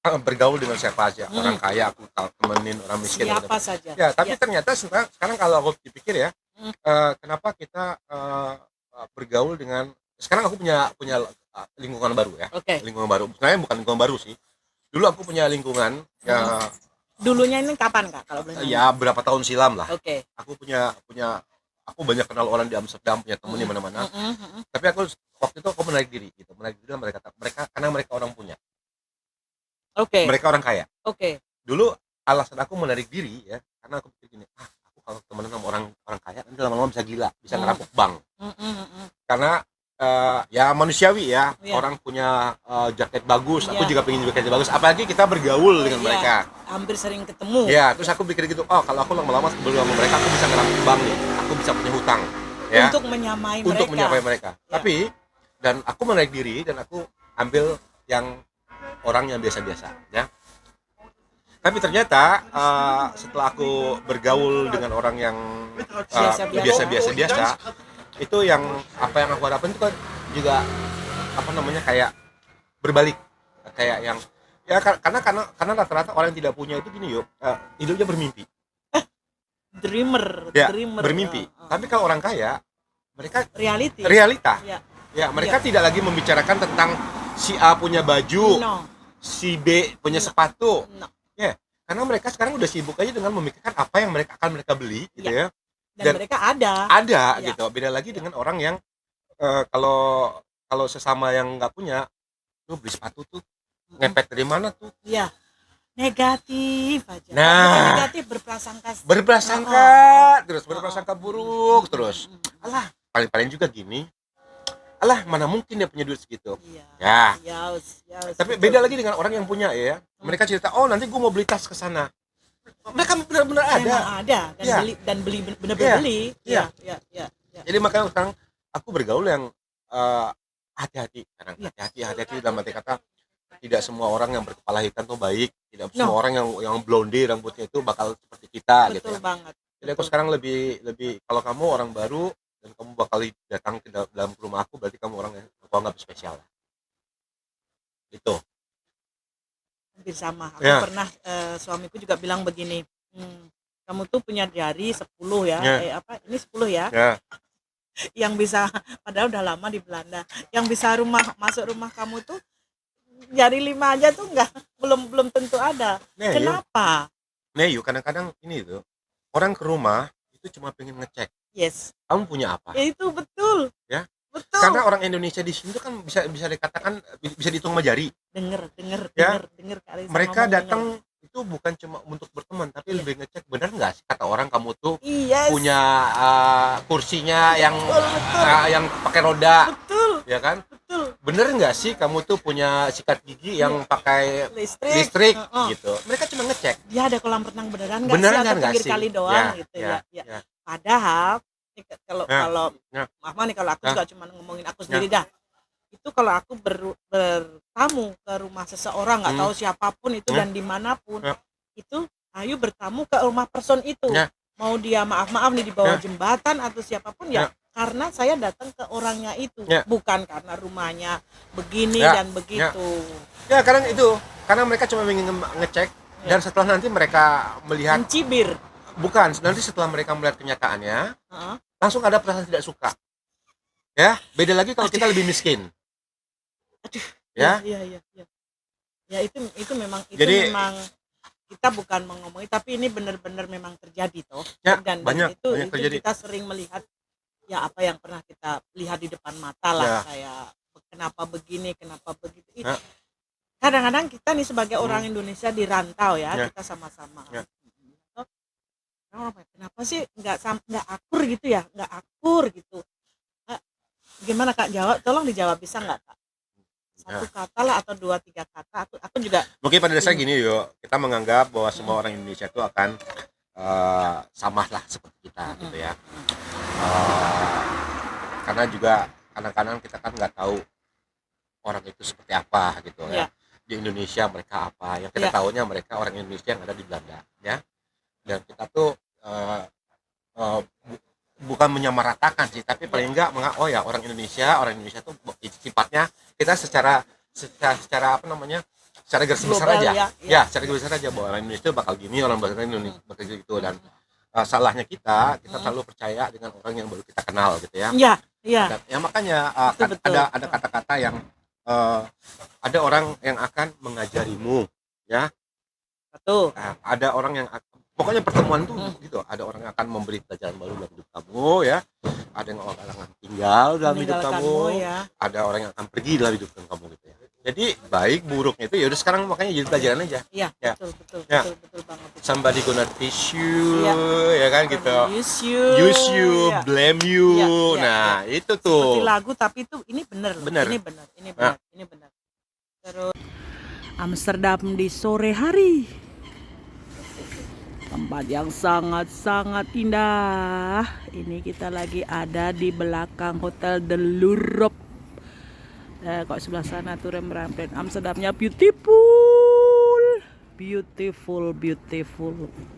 bergaul dengan siapa aja. Orang kaya aku temenin, orang miskin. Siapa saja. Ya, tapi Ya. ternyata sekarang kalau aku dipikir ya, kenapa kita bergaul dengan, sekarang aku punya lingkungan baru ya. Oke. Lingkungan baru. Sebenarnya bukan lingkungan baru sih. Dulu aku punya lingkungan ya. Dulunya ini kapan Kak kalau boleh nanya? Ya berapa tahun silam lah. Oke. Aku aku banyak kenal orang di Amsterdam, punya temen di mana-mana. Tapi aku waktu itu aku menarik diri gitu. Menarik diri dan mereka karena mereka orang punya. Oke. Mereka orang kaya. Oke. Dulu alasan aku menarik diri ya, karena aku pikir gini, aku kalau temenan sama orang kaya nanti lama-lama bisa gila, bisa ngerampok bank. Karena ya manusiawi ya, Iya. orang punya jaket bagus, aku Iya. juga pengen jaket bagus, apalagi kita bergaul dengan Iya. mereka. Hampir sering ketemu. Ya, terus aku pikir gitu, kalau aku lama-lama bergaul sama mereka, aku bisa ngerampok bank nih, aku bisa punya hutang. Ya, Untuk menyamai mereka. Ya. Tapi dan aku menarik diri dan aku ambil yang orang yang biasa-biasa ya. Tapi ternyata setelah aku bergaul dengan orang yang biasa-biasa, itu yang apa yang aku harapin itu kan juga kayak berbalik, kayak yang ya karena rata-rata orang yang tidak punya itu gini hidupnya bermimpi. Dreamer. Bermimpi. Tapi kalau orang kaya, mereka realita. Ya, mereka tidak lagi membicarakan tentang si A punya baju, No. si B punya sepatu. No. Ya, karena mereka sekarang udah sibuk aja dengan memikirkan apa yang mereka beli gitu ya. Dan mereka ada Ya. gitu. Beda lagi dengan orang yang kalau sesama yang nggak punya, tuh beli sepatu tuh ngepet dari mana tuh? Iya. Negatif aja. Nah, negatif, berprasangka buruk terus. Alah, paling juga gini. Alah, mana mungkin dia punya duit segitu. Iya. Ya. Tapi beda lagi dengan orang yang punya ya. Mereka cerita, nanti gue mau beli tas ke sana. Mereka benar-benar ada dan beli benar-benar beli. Iya. Jadi makanya sekarang aku bergaul yang hati-hati. Hati-hati dalam arti kata, tidak semua orang yang berkepala hitam tuh baik, tidak semua orang yang blonde rambutnya itu bakal seperti kita. Betul gitu ya. banget. Jadi aku sekarang lebih kalau kamu orang baru dan kamu bakal datang ke dalam rumah aku, berarti kamu orang yang aku anggap spesial. Itu. Hampir sama. Aku Ya. pernah suamiku juga bilang begini, kamu tuh punya jari 10 ya. Ya. Ini 10 ya. Ya. yang bisa, padahal udah lama di Belanda, yang bisa masuk rumah kamu tuh jari 5 aja tuh nggak, belum belum tentu ada. Nah, yuk, Kenapa? nah, yuk kadang-kadang ini tuh orang ke rumah itu cuma pengen ngecek Yes, kamu punya apa, ya itu betul, ya. betul. Karena orang Indonesia di sini tuh kan bisa bisa dikatakan bisa dihitung sama jari, Denger, denger, ya. denger, denger Kak Reza Mereka ngomong, denger. datang itu bukan cuma untuk berteman, tapi Iya. lebih ngecek benar nggak sih kata orang kamu tuh Yes, punya kursinya betul, betul, yang pakai roda, betul, ya kan? betul. Bener nggak sih kamu tuh punya sikat gigi yang pakai listrik Heeh. gitu? Mereka cuma ngecek. Dia ada kolam renang beneran nggak sih Beneran atau nggak pinggir sih? kali doang gitu Ya, ya. ya. Padahal kalau Ya, kalau ya. maaf nih, kalau aku Ya. juga cuma ngomongin aku sendiri dah. Itu kalau aku bertamu ke rumah seseorang, nggak tahu siapapun itu dan dimanapun, Ya. itu ayo bertamu ke rumah person itu. Ya. Mau dia maaf nih di bawah Ya. jembatan atau siapapun ya, karena saya datang ke orangnya itu, Ya. bukan karena rumahnya begini Ya. dan begitu. Ya, kadang itu karena mereka cuma ingin ngecek dan setelah nanti mereka melihat Mencibir. bukan, nanti setelah mereka melihat kenyataannya Heeh. langsung ada perasaan tidak suka. Ya, beda lagi kalau kita lebih miskin. Aduh, Ya. iya. Ya itu memang Jadi- memang kita bukan mengomongin, tapi ini benar-benar memang terjadi toh. Ya, Dan banyak itu terjadi. kita sering melihat ya apa yang pernah kita lihat di depan mata lah, Ya. kayak kenapa begini, kenapa begitu. Ya. Kadang-kadang kita nih sebagai orang Indonesia di rantau ya, Ya. kita sama-sama. Ya. Kenapa sih nggak akur gitu ya, nggak akur gitu. Gimana Kak, jawab, tolong dijawab, bisa nggak Kak? Satu kata lah atau 2-3 kata. Aku juga Mungkin pada dasarnya gini yuk, kita menganggap bahwa semua orang Indonesia itu akan sama lah seperti kita gitu ya. Karena juga kadang-kadang kita kan nggak tahu orang itu seperti apa gitu ya. Di Indonesia mereka apa, yang kita tahunya mereka orang Indonesia yang ada di Belanda ya. Dan kita tuh bukan menyamaratakan sih, tapi paling enggak oh ya orang Indonesia tuh sifatnya kita secara apa namanya, secara garis besar aja ya, secara garis besar aja bahwa orang Indonesia bakal gini, orang Indonesia bakal gitu. Dan salahnya kita selalu percaya dengan orang yang baru kita kenal gitu ya. Iya. Ya makanya Betul. ada kata-kata yang ada orang yang akan mengajarimu ya. Betul. Ada orang yang pokoknya pertemuan tuh gitu, ada orang yang akan memberi pelajaran baru dalam hidup kamu ya, ada yang orang akan tinggal dalam hidup kamu ya. Ada orang yang akan pergi dalam hidup kamu gitu ya. Jadi baik buruknya itu ya udah sekarang makanya jadi pelajaran aja. Iya, Ya. betul banget. Somebody gonna teach you ya kan gitu, Use you ya. blame you. Iya. Nah itu tuh Seperti lagu, tapi itu ini benar loh. Bener. Ini benar. Terus Amsterdam di sore hari. Tempat yang sangat-sangat indah. Ini kita lagi ada di belakang Hotel De L'Europe. Kok sebelah sana tuh Rembrandt. Amsterdamnya beautiful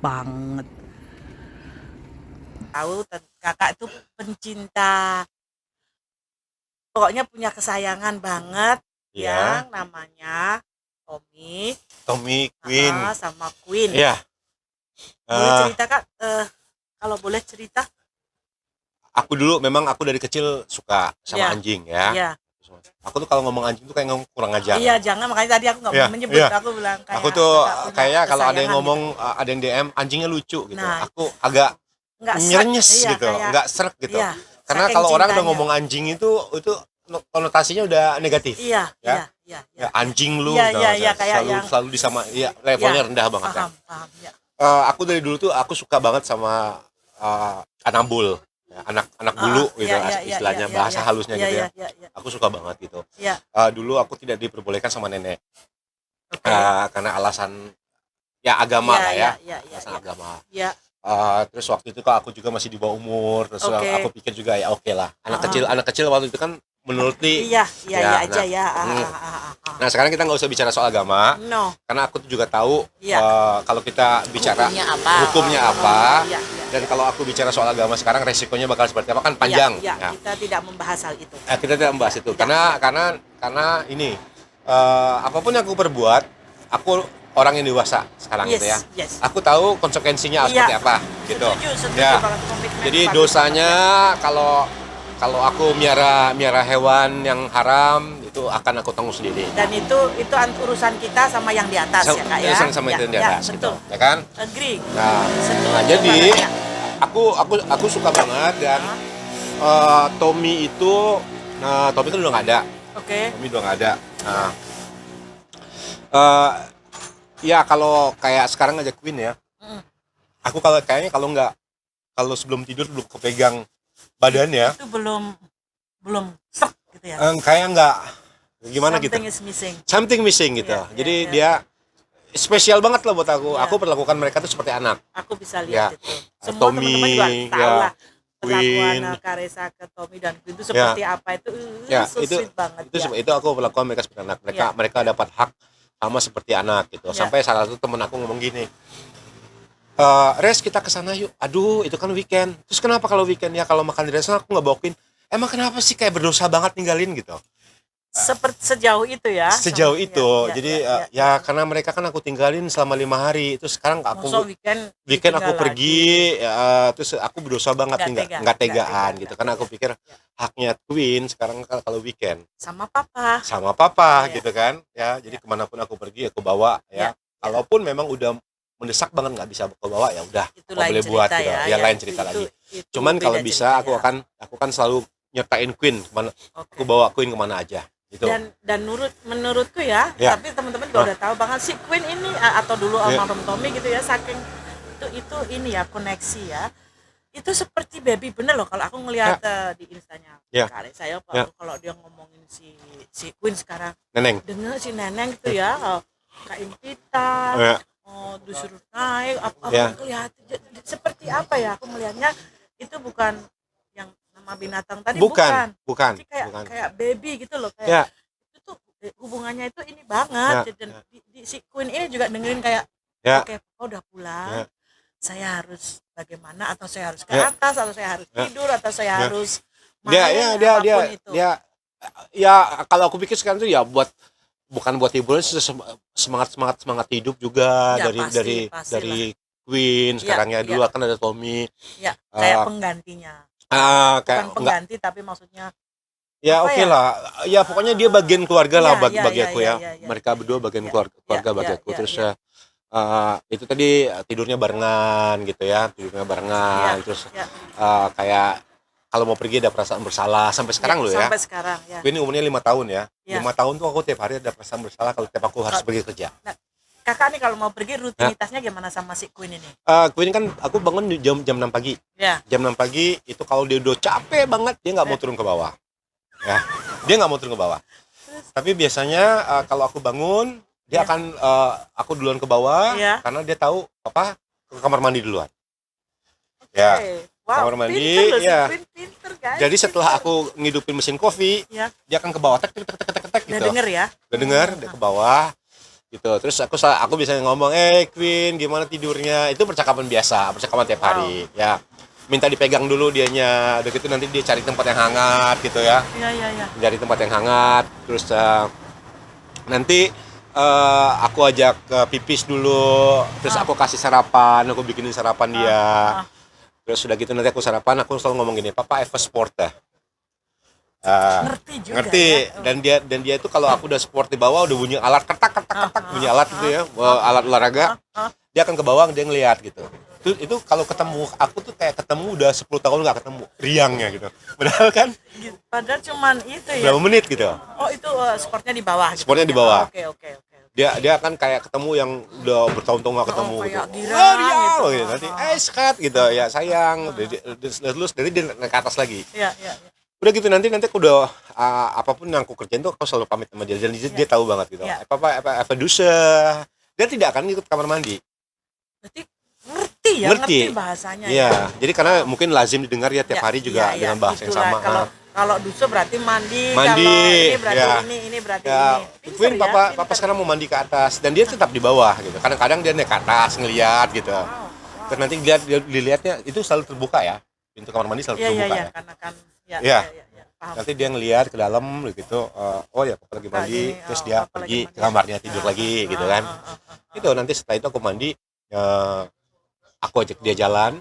banget. Tahu kakak itu pencinta, pokoknya punya kesayangan banget yang namanya Tommy Queen sama Queen. ya. Boleh cerita Kak, kalau boleh cerita. Aku dari kecil suka sama anjing ya. Iya. Aku tuh kalau ngomong anjing tuh kayak ngomong kurang ajar. Iya, jangan, makanya tadi aku nggak mau menyebut. Aku bilang kayak aku tuh kakak punya kayak kalau ada yang kesayangan ngomong ada yang DM anjingnya lucu gitu. Nah, aku agak nggak nyerenyes iya, gitu, kayak- nggak seret gitu. Iya, Karena saking kalau orang udah cintanya. ngomong anjing itu konotasinya udah negatif. Iya. Ya, anjing lu, Iya, kayak selalu yang- selalu disama, ya levelnya rendah banget kan. Paham, ya. Aku dari dulu tuh aku suka banget sama anabul, ya, anak bulu gitu istilahnya, bahasa halusnya gitu ya. Iya. Aku suka banget gitu. Iya. Dulu aku tidak diperbolehkan sama nenek. Oke. Karena alasan ya agama lah ya. Alasan agama. Iya. Terus waktu itu kok aku juga masih di bawah umur, terus Oke. aku pikir juga ya oke lah. Anak kecil waktu itu kan menurut Iya aja ya. Nah sekarang kita nggak usah bicara soal agama, No. karena aku tuh juga tahu Iya. kalau kita bicara hukumnya apa, Iya. dan kalau aku bicara soal agama sekarang resikonya bakal seperti apa kan panjang. Iya, Ya. kita tidak membahas hal itu. Kita tidak membahas itu karena ini apapun yang aku perbuat, aku orang yang dewasa sekarang gitu ya. Yes. Aku tahu konsekuensinya Iya. seperti apa gitu. Setuju Ya. banget, komitmen Jadi bagus dosanya banget. kalau kalau aku miara hewan yang haram itu akan aku tanggung sendiri. Dan itu urusan kita sama yang di atas ya Kak ya. Sama itu yang di Ya, atas betul. gitu, ya kan? Agree. Nah, Setuju jadi banget, ya. aku suka banget dan Tommy itu Tommy kan udah nggak ada. Oke. Tommy udah nggak ada. Nah, eh, ya kalau kayak sekarang aja Queen ya. Aku kayaknya kalau sebelum tidur belum kepegang badannya. Itu belum serk gitu ya. Kayak nggak gimana gitu. Something is missing. Something missing gitu. Iya, Jadi iya. dia spesial banget lah buat aku. Iya. Aku perlakukan mereka tuh seperti anak. Aku bisa Ya. lihat itu. Semua Tommy, teman-teman juga tahu ya, lah perlakuan Queen. Karesa ke Tommy dan Queen itu seperti apa itu. Ya, So itu sweet banget itu ya. itu aku perlakukan mereka seperti anak. Mereka dapat hak sama seperti anak gitu. Ya. Sampai salah satu temen aku ngomong gini. Res kita kesana yuk. Aduh itu kan weekend. Terus kenapa kalau weekend ya kalau makan di restoran aku nggak bawain. Emang kenapa sih kayak berdosa banget ninggalin gitu? Seperti sejauh itu ya. Sejauh Sama- itu. ya, Jadi ya. karena mereka kan aku tinggalin selama 5 hari. Terus sekarang aku Masa weekend aku ditinggal pergi terus aku berdosa banget Nggak nih tega, nggak nggak tegaan tega, gitu nggak karena aku tega. pikir haknya Queen sekarang kalau weekend sama papa. sama papa Iya. gitu kan ya jadi kemanapun aku pergi aku bawa Iya, ya kalaupun memang udah mendesak banget nggak bisa aku bawa ya udah Itu aku lain boleh buat cerita gitu ya. lain cerita lagi Itu cuman beda kalau bisa cerita ya. aku kan selalu nyertain Queen kemana Oke. aku bawa Queen kemana aja gitu Dan menurutku ya, Ya. tapi teman-teman juga udah tahu banget si Queen ini atau dulu Ya. almarhum Tommy gitu ya, saking itu ini ya koneksi ya. Itu seperti baby bener loh kalau aku ngelihat di instanya Ya. Kak saya Ya. kalau dia ngomongin si Queen sekarang Neneng denger si Neneng gitu ya, Kak Impita, ya. disuruh naik apa Ya. kelihatan seperti apa ya aku melihatnya itu bukan yang nama binatang tadi bukan Jadi kayak baby gitu loh kayak ya itu tuh hubungannya itu ini banget Ya, dan ya. si Queen ini juga dengerin kayak Ya. oke Papa udah pulang Ya. saya harus bagaimana atau saya harus ke Ya. atas atau saya harus Ya. tidur atau saya Ya. harus dia main dia apapun itu ya kalau aku pikir sekarang tuh ya bukan buat hiburan semangat hidup juga Ya, dari pastilah. Queen sekarang ya Ya. dulu kan ada Tommy ya kayak Ah, penggantinya kayak bukan pengganti tapi maksudnya ya apa oke ya? lah ya pokoknya dia bagian keluarga lah bagi ya, aku ya, ya ya. mereka berdua bagian Ya, keluarga ya, bagi ya, aku ya, terus ya. itu tadi tidurnya barengan gitu ya tidurnya barengan Ya, terus ya. kayak kalau mau pergi ada perasaan bersalah sampai sekarang loh ya sampai sekarang ya. Queen umurnya 5 tahun ya. Ya. 5 tahun tuh aku tiap hari ada perasaan bersalah kalau tiap aku harus pergi kerja. Kakak nih kalau mau pergi rutinitasnya gimana sama si Queen ini? Queen kan aku bangun di jam 6 pagi. Ya. Jam 6 pagi itu kalau dia udah capek banget dia nggak mau turun ke bawah. Ya. Dia nggak mau turun ke bawah. Tapi biasanya kalau aku bangun dia akan aku duluan ke bawah karena dia tahu apa ke kamar mandi duluan. Ya. Wow, kamar mandi, pinter loh, si ya. Queen pinter guys. Jadi setelah aku ngidupin mesin kopi, Ya. dia akan ke bawah tek tek tek tek tek tek Udah gitu. denger ya? Udah dengar dia ke bawah gitu terus aku biasanya ngomong Queen gimana tidurnya itu percakapan biasa percakapan tiap hari ya minta dipegang dulu dianya udah gitu nanti dia cari tempat yang hangat gitu ya Iya. cari tempat yang hangat terus nanti aku ajak ke pipis dulu terus aku kasih sarapan aku bikinin sarapan dia terus udah gitu nanti aku sarapan aku selalu ngomong gini Papa have a sport dah Ngerti juga ngerti ya? dan dia itu kalau aku udah sport di bawah udah bunyi alat ketak bunyi alat gitu ya alat olahraga dia akan ke bawah dia ngeliat gitu itu kalau ketemu aku tuh kayak ketemu udah 10 tahun nggak ketemu riangnya gitu padahal kan Padahal cuman itu ya. berapa menit gitu Oh itu sportnya di bawah. Gitu. Sportnya di bawah. Oke. dia akan kayak ketemu yang udah bertahun-tahun nggak ketemu gitu kayak girang gitu. Nanti sekat gitu ya sayang terus dari dia naik ke atas lagi Iya. udah gitu nanti aku udah apapun yang aku kerjain tuh aku selalu pamit sama dia dan dia tahu banget gitu Iya. apa dosa dia tidak akan ikut kamar mandi Berarti ngerti bahasanya iya ya. jadi karena mungkin lazim didengar ya tiap hari juga dengan bahasa yang sama Kalau duso berarti mandi, kalau ini berarti ya. ini berarti Ya, ini. Queen papa sekarang mau mandi ke atas dan dia tetap di bawah gitu kadang-kadang dia naik ke atas ngeliat gitu terus nanti dilihatnya itu selalu terbuka ya pintu kamar mandi selalu terbuka ya karena kan Iya. paham. nanti dia ngelihat ke dalam gitu oh ya papa lagi mandi terus dia papa pergi lagi ke mandi. kamarnya tidur lagi gitu kan itu nanti setelah itu aku mandi aku ajak dia jalan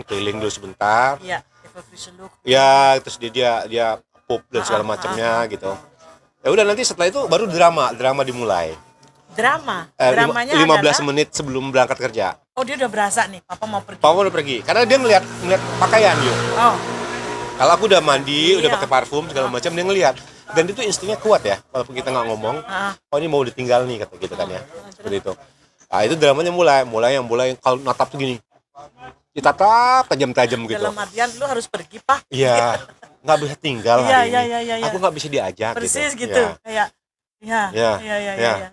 keliling dulu sebentar Iya, verfrissend look. Ya, terus dia pup dan segala macamnya gitu. Ya udah, nanti setelah itu baru drama dimulai. Dramanya 15 adalah, menit sebelum berangkat kerja. oh dia udah berasa nih, papa mau pergi. Papa udah pergi karena dia ngeliat pakaian yuk. Oh, Kalau aku udah mandi, udah Iya. pakai parfum segala macam, dia ngeliat. Dan itu instingnya kuat ya, walaupun kita nggak ngomong. ah, Oh ini mau ditinggal nih kata gitu kan ya. Seperti itu. Nah, itu dramanya mulai kalau natap tuh gini. Ditatap tajam-tajam gitu. dalam artian lu harus pergi, Pak. Iya, nggak bisa tinggal Iya, hari iya, ini. iya, iya, iya. Aku nggak bisa diajak Persis gitu. gitu. Ya. Kayak iya, Iya, iya, iya, iya. iya.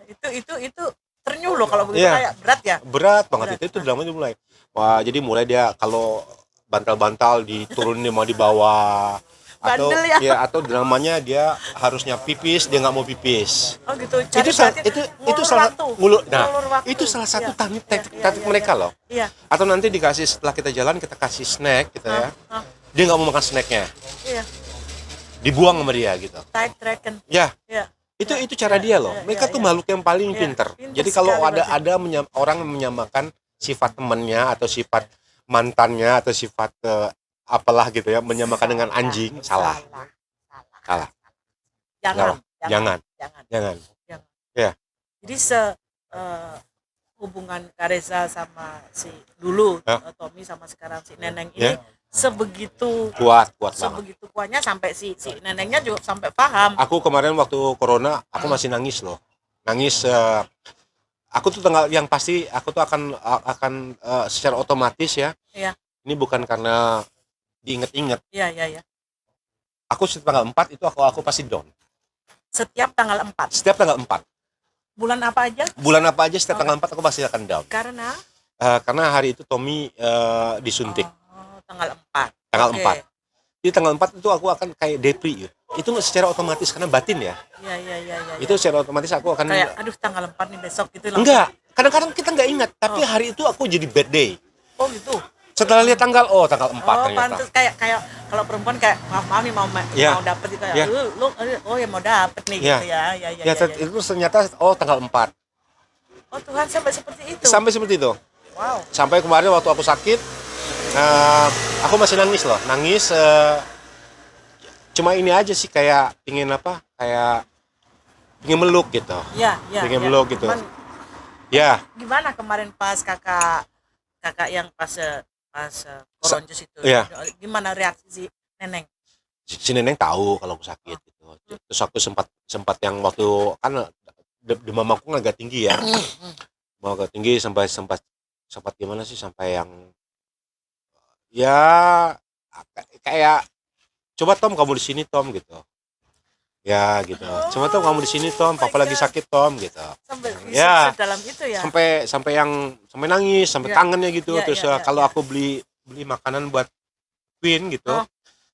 Itu ternyuh loh kalau begitu, Iya. kayak berat ya. Berat banget Berat. itu dramanya mulai. Wah, jadi mulai dia kalau bantal-bantal diturunin mau dibawa. Atau Bandel ya. atau dramanya dia harusnya pipis, dia nggak mau pipis. Oh gitu. Cari Itu ngulur salah waktu. ngulur. Nah, Ngulur waktu. itu salah satu Iya, taktik iya, iya, mereka iya. loh. Iya. Atau nanti dikasih setelah kita jalan kita kasih snack gitu ya. Ah, Dia nggak mau makan snacknya, iya. dibuang sama dia gitu. Tight dragon. Ya, Iya. itu cara dia loh. Mereka tuh makhluk yang paling Iya, pinter. pinter Jadi kalau sekali ada orang yang menyamakan sifat temannya atau sifat mantannya atau sifat apalah gitu ya, menyamakan dengan anjing, salah. Salah. Jangan. Jangan. Jangan. Jangan. Jadi hubungan Kareza sama si dulu Ya. Tommy sama sekarang si Neneng ini Ya. sebegitu Kuat banget. sebegitu kuatnya sampai si nenengnya juga sampai paham. Aku kemarin waktu corona, aku masih nangis loh. Nangis. Aku tuh yang pasti aku tuh akan secara otomatis ya. Iya. Ini bukan karena diinget-inget. Iya, iya, iya. Aku tanggal 4 itu aku pasti down. Setiap tanggal 4. Setiap tanggal 4. Bulan apa aja? Bulan apa aja setiap tanggal 4 aku pasti akan down. Karena Karena hari itu Tommy disuntik. Tanggal 4. Tanggal Oke. 4. Di tanggal 4 itu aku akan kayak depri ya. Itu secara otomatis karena batin ya. Iya, iya, iya, iya. Itu secara otomatis aku akan kayak aduh tanggal 4 nih besok gitu langsung. enggak. Kadang-kadang kita nggak ingat, tapi hari itu aku jadi bad day. Oh gitu. Setelah lihat tanggal, tanggal 4 Oh, ternyata. pantes kayak kalau perempuan kayak maaf nih mau Iya. dapet gitu ya. Iya. Lu oh ya mau dapet nih Iya. gitu ya. Ya, ya, Ya, ya, ya. itu ternyata tanggal 4. Oh Tuhan, sampai seperti itu. Sampai seperti itu. Wow. Sampai kemarin waktu aku sakit, aku masih nangis loh. Nangis cuma ini aja sih kayak pingin meluk gitu. Iya, iya. Pengen ya. meluk gitu. Cuman, Ya, gimana kemarin pas kakak yang pas koronjus itu? Iya. Gimana reaksi si Neneng? si Neneng tahu kalau aku sakit gitu. Terus aku sempat yang waktu kan demam aku agak tinggi ya. Mau agak tinggi sampai sempat gimana sih, sampai yang ya kayak coba Tom kamu di sini Tom gitu. Ya gitu. Coba Tom kamu di sini Tom, papa lagi sakit Tom gitu. Sampai Ya. sedalam itu ya? Sampai nangis, sampai Ya. kangennya gitu. Ya, Terus ya, ya, kalau ya. aku beli makanan buat Queen gitu, Oh.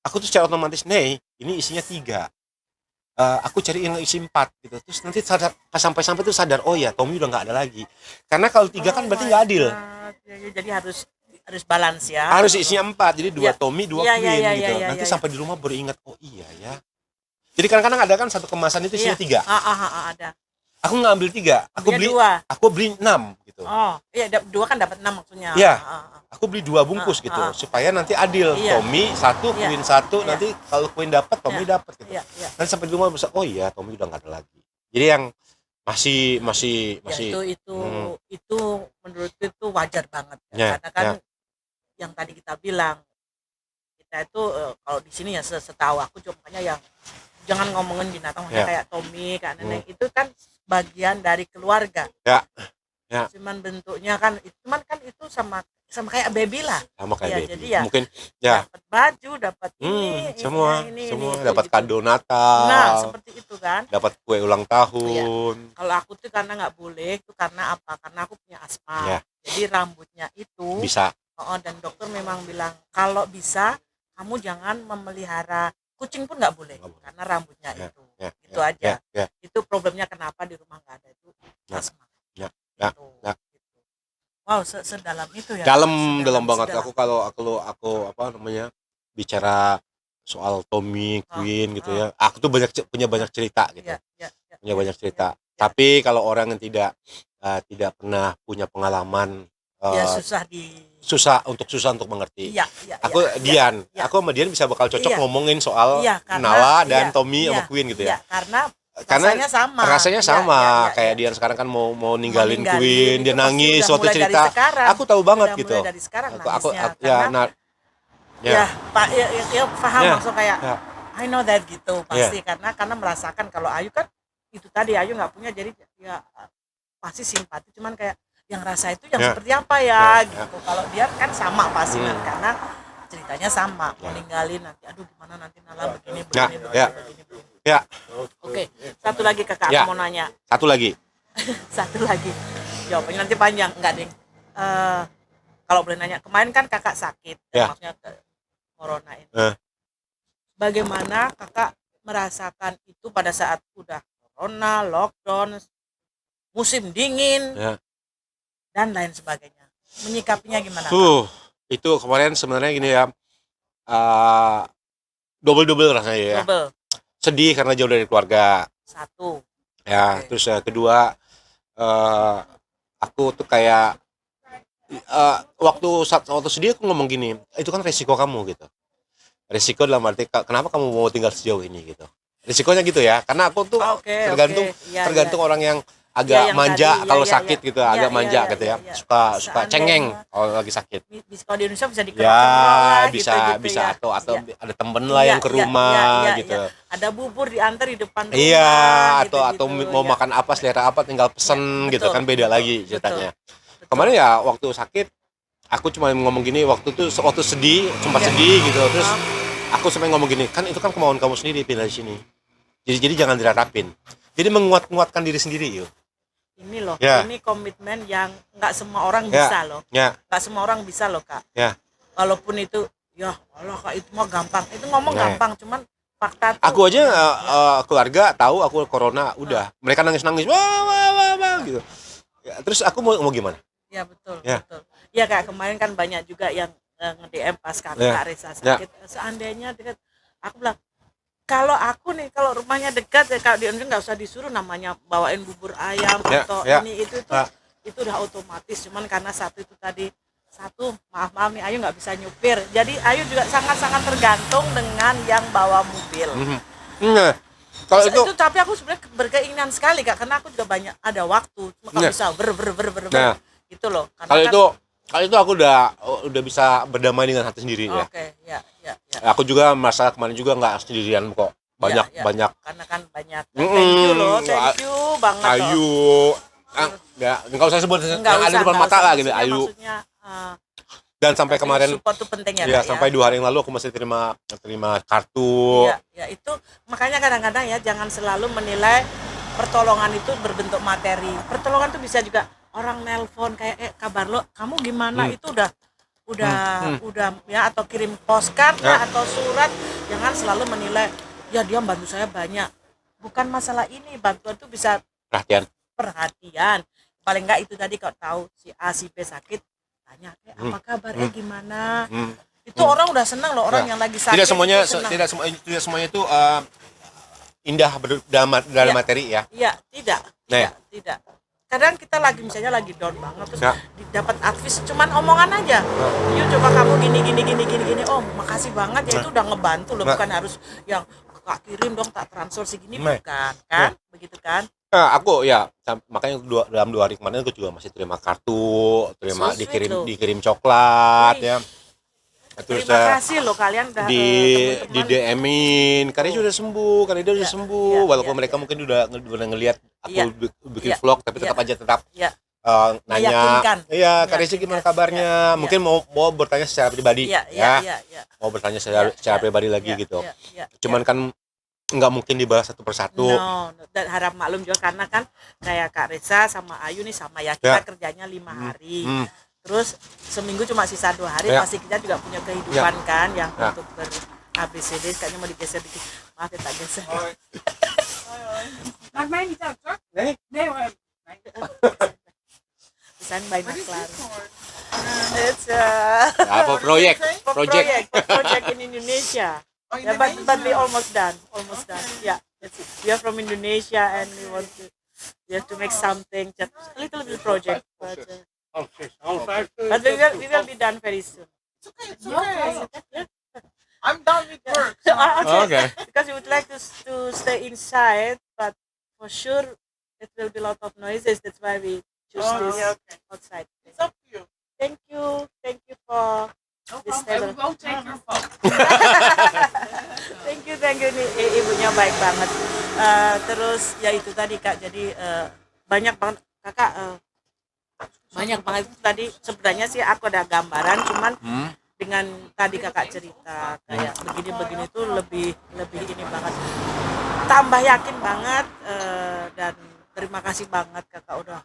aku tuh secara otomatis nih ini isinya 3. Aku cari yang isi 4 gitu. Terus nanti sampai tuh sadar, oh ya Tommy udah nggak ada lagi. Karena kalau 3 kan berarti nggak adil. Ya, jadi harus balance ya. Harus isinya 4, jadi 2 Ya. Tommy, 2 Ya, ya, Queen ya, gitu. ya, ya, Nanti ya. sampai di rumah baru ingat, oh iya ya. Jadi kadang-kadang ada kan satu kemasan itu isinya 3. Ada. Aku nggak ambil 3, Ambilnya 2. aku beli 6 gitu. Oh, iya 2 kan dapat 6 maksudnya. Iya. Aku beli 2 bungkus gitu supaya nanti adil. Iya. Tommy 1, Iya. Queen 1, Iya. nanti kalau Queen dapat, Tommy Iya. dapat gitu. Iya, iya. Nanti sampai di rumah bisa, oh iya Tommy udah nggak ada lagi. Jadi yang masih Ya, itu menurutku itu wajar banget ya. Ya, Karena kan ya. yang tadi kita bilang kita itu kalau di sini ya setahu aku cuma makanya yang jangan ngomongin binatang Ya. kayak Tommy, kayak Nenek itu kan bagian dari keluarga. Ya. Ya. Cuman bentuknya kan itu sama kayak baby lah. sama kayak Ya, baby. jadi ya. Mungkin ya. Dapat baju, dapat Semua ini, dapat gitu. kado Natal. Nah, seperti itu kan. Dapat kue ulang tahun. Kalau aku tuh karena nggak boleh, itu karena apa? Karena aku punya asma. Ya. Jadi rambutnya itu, Bisa. dan dokter memang bilang kalau bisa kamu jangan memelihara kucing pun nggak boleh, Nggak boleh. karena rambutnya Ya, itu. ya, Itu ya, aja. ya. Itu problemnya kenapa di rumah nggak ada itu Ya, asma. ya, ya, Gitu, ya. gitu. Wow, sedalam itu ya. Dalam banget. sedalam. Aku kalau aku apa namanya bicara soal Tommy, Queen gitu ya. Aku tuh punya banyak cerita gitu. Ya, ya, ya, Punya ya, banyak cerita. ya, ya. Tapi kalau orang yang tidak pernah punya pengalaman Ya eh, susah untuk mengerti. iya, iya, Aku iya, Dian, iya. aku sama Dian bisa bakal cocok Iya. ngomongin soal Iya, karena Nala dan iya, Tommy iya, sama Queen gitu ya. iya, karena Karena rasanya sama. rasanya Iya, sama, iya, iya, kayak iya. Dian sekarang kan mau Mau ninggalin ninggalin Queen, dia itu pasti nangis udah waktu mulai dari cerita. sekarang. Aku tahu banget Udah gitu. mulai dari sekarang Aku nangisnya, ya, karena nah, ya, ya, Pak, ya, paham ya, langsung kayak ya, I know that gitu ya, pasti karena merasakan kalau Ayu kan itu tadi Ayu nggak punya jadi ya pasti simpati cuman kayak yang rasa itu yang ya, seperti apa ya ya, gitu. Kalau dia kan sama pasti kan Hmm. karena ceritanya sama mau Ya. ninggalin nanti aduh gimana nanti Nala begini Ya, begini ya. begini, begini. ya. Oke, satu lagi kakak Ya. aku mau nanya. Satu lagi. Satu lagi. Jawabannya nanti panjang enggak, Ding. Kalau boleh nanya, kemarin kan kakak sakit, Ya. maksudnya ke corona ini. Eh. Bagaimana kakak merasakan itu pada saat udah corona, lockdown, musim dingin, Ya. dan lain sebagainya? Menyikapinya gimana? Kak? Itu kemarin sebenarnya gini ya, double rasanya ya. Double. Sedih karena jauh dari keluarga. Satu. Ya, Oke. terus kedua, aku tuh kayak waktu sedih aku ngomong gini, itu kan resiko kamu gitu. Resiko dalam arti kenapa kamu mau tinggal sejauh ini gitu. Risikonya gitu ya, karena aku tuh Oke, tergantung oke. Iya, tergantung iya. orang yang Iya, agak yang manja tadi, iya, kalau iya, sakit iya. gitu, Iya, agak iya, manja iya, gitu iya, ya. iya. Suka Seandainya- cengeng kalau lagi sakit. Kalau di Indonesia bisa Ya, dikerok-kerok lah bisa gitu, bisa ya. atau Iya. ada temen lah yang ke Iya, rumah iya, gitu. iya. Ada bubur diantar di depan rumah. Iya, gitu, atau mau ya. makan apa, selera apa, tinggal pesen Iya, gitu betul, kan, beda betul, lagi betul, ceritanya. betul. Kemarin ya waktu sakit, aku cuma ngomong gini, waktu sedih, sempat Iya. sedih gitu. Terus aku sampai ngomong gini, kan itu kan kemauan kamu sendiri pindah di sini. Jadi jangan diratapin. Jadi menguatkan diri sendiri yuk. Ini loh, Ya. ini komitmen yang nggak semua orang Ya. bisa loh. Ya, Nggak semua orang bisa loh, Kak. ya. Walaupun itu, ya Allah Kak, itu mah gampang. Itu ngomong Nah. gampang, cuman fakta tuh. Aku aja keluarga tahu aku corona, udah. Mereka nangis-nangis, wah gitu. Ya, terus aku mau gimana? Ya betul, Ya. betul. Iya Kak, kemarin kan banyak juga yang nge-DM pas Kak Ya. Reza sakit. Seandainya dekat, aku bilang, kalau aku nih, kalau rumahnya dekat ya kalau di Indonesia nggak usah disuruh namanya bawain bubur ayam Ya, atau ya. ini itu Ya. itu udah otomatis. Cuman karena satu itu tadi, maaf nih Ayu nggak bisa nyupir. Jadi Ayu juga sangat-sangat tergantung dengan yang bawa mobil. Nah, kalau itu Tapi aku sebenarnya berkeinginan sekali Kak, karena aku juga banyak ada waktu. Cuma kalau Nah. bisa ber Nah. gitu loh. Karena kalau itu aku udah bisa berdamai dengan hati sendiri ya. Oke, ya. Aku juga merasa kemarin juga nggak sendirian kok. Banyak Ya. banyak. Karena kan banyak. Thank you loh, thank you banget loh. Ayu, nggak usah sebut yang Nggak ada usah, di depan nggak mata usah. lah gitu. Maksudnya- Ayu. Maksudnya, Dan sampai tapi kemarin, support tuh penting ya, ya Kak, sampai 2 hari yang lalu aku masih terima kartu. Ya itu makanya kadang-kadang ya jangan selalu menilai pertolongan itu berbentuk materi. Pertolongan itu bisa juga orang nelpon kayak kabar lo, kamu gimana? Itu udah ya, atau kirim postcard Ya. atau surat. Jangan selalu menilai ya dia bantu saya banyak. Bukan masalah ini, bantuan itu bisa perhatian. Paling enggak itu tadi kalau tahu si A si B sakit, tanya apa kabarnya gimana. Itu orang udah senang loh, orang yang lagi sakit Tidak semuanya itu senang. tidak semuanya itu indah dalam Ya. materi ya. Iya, tidak. Kadang kita misalnya lagi down banget terus Ya. dapat advice cuman omongan aja. Yuk coba kamu gini. Oh, makasih banget ya, itu udah ngebantu loh, bukan harus yang Kak kirim dong tak transfer segini, bukan kan? Begitu kan? Nah, aku ya makanya dalam 2 hari kemarin aku juga masih terima kartu, So sweet loh. dikirim coklat Wih. ya. Terus Terima kasih loh kalian udah di teman-teman. DM-in, karena dia udah sembuh, Iya, walaupun iya, mereka iya. mungkin udah ngelihat aku Iya, bikin iya, vlog, tapi iya. tetap Ya, nanya, meyakinkan. iya Kak Reza gimana Meyakinkan. kabarnya, Iya, mungkin mau bertanya secara pribadi, iya. mau bertanya secara pribadi lagi gitu. Cuman kan nggak mungkin dibalas satu persatu. No, dan harap maklum juga karena kan kayak Kak Reza sama Ayu nih sama ya, kita kerjanya 5 hari. Terus seminggu cuma sisa 2 hari, pasti kita juga punya kehidupan kan yang untuk ber ABCD. Kayaknya mau digeser dikit, maaf ya tak geser. Maakt mij niet uit, hoor. Nee? Nee hoor. Desain by What is Maklar. this for? It's Apa project project in Indonesia. Oh, Yeah, but we almost done. Yeah, that's it. We are from Indonesia and we have to make something, just a little bit project. But But we will be done very soon. It's okay. I'm done with work. Okay. Because you would like to stay inside, but for sure it will be a lot of noises. That's why we choose this outside. It's up to you. Thank you for this And table. we won't take your phone. Thank you nih, ibunya baik banget. Terus ya itu tadi Kak, jadi banyak banget Kakak, banyak banget tadi. Sebenarnya sih aku ada gambaran, cuman dengan tadi Kakak cerita kayak begini tuh lebih ini banget, tambah yakin banget, dan terima kasih banget Kakak udah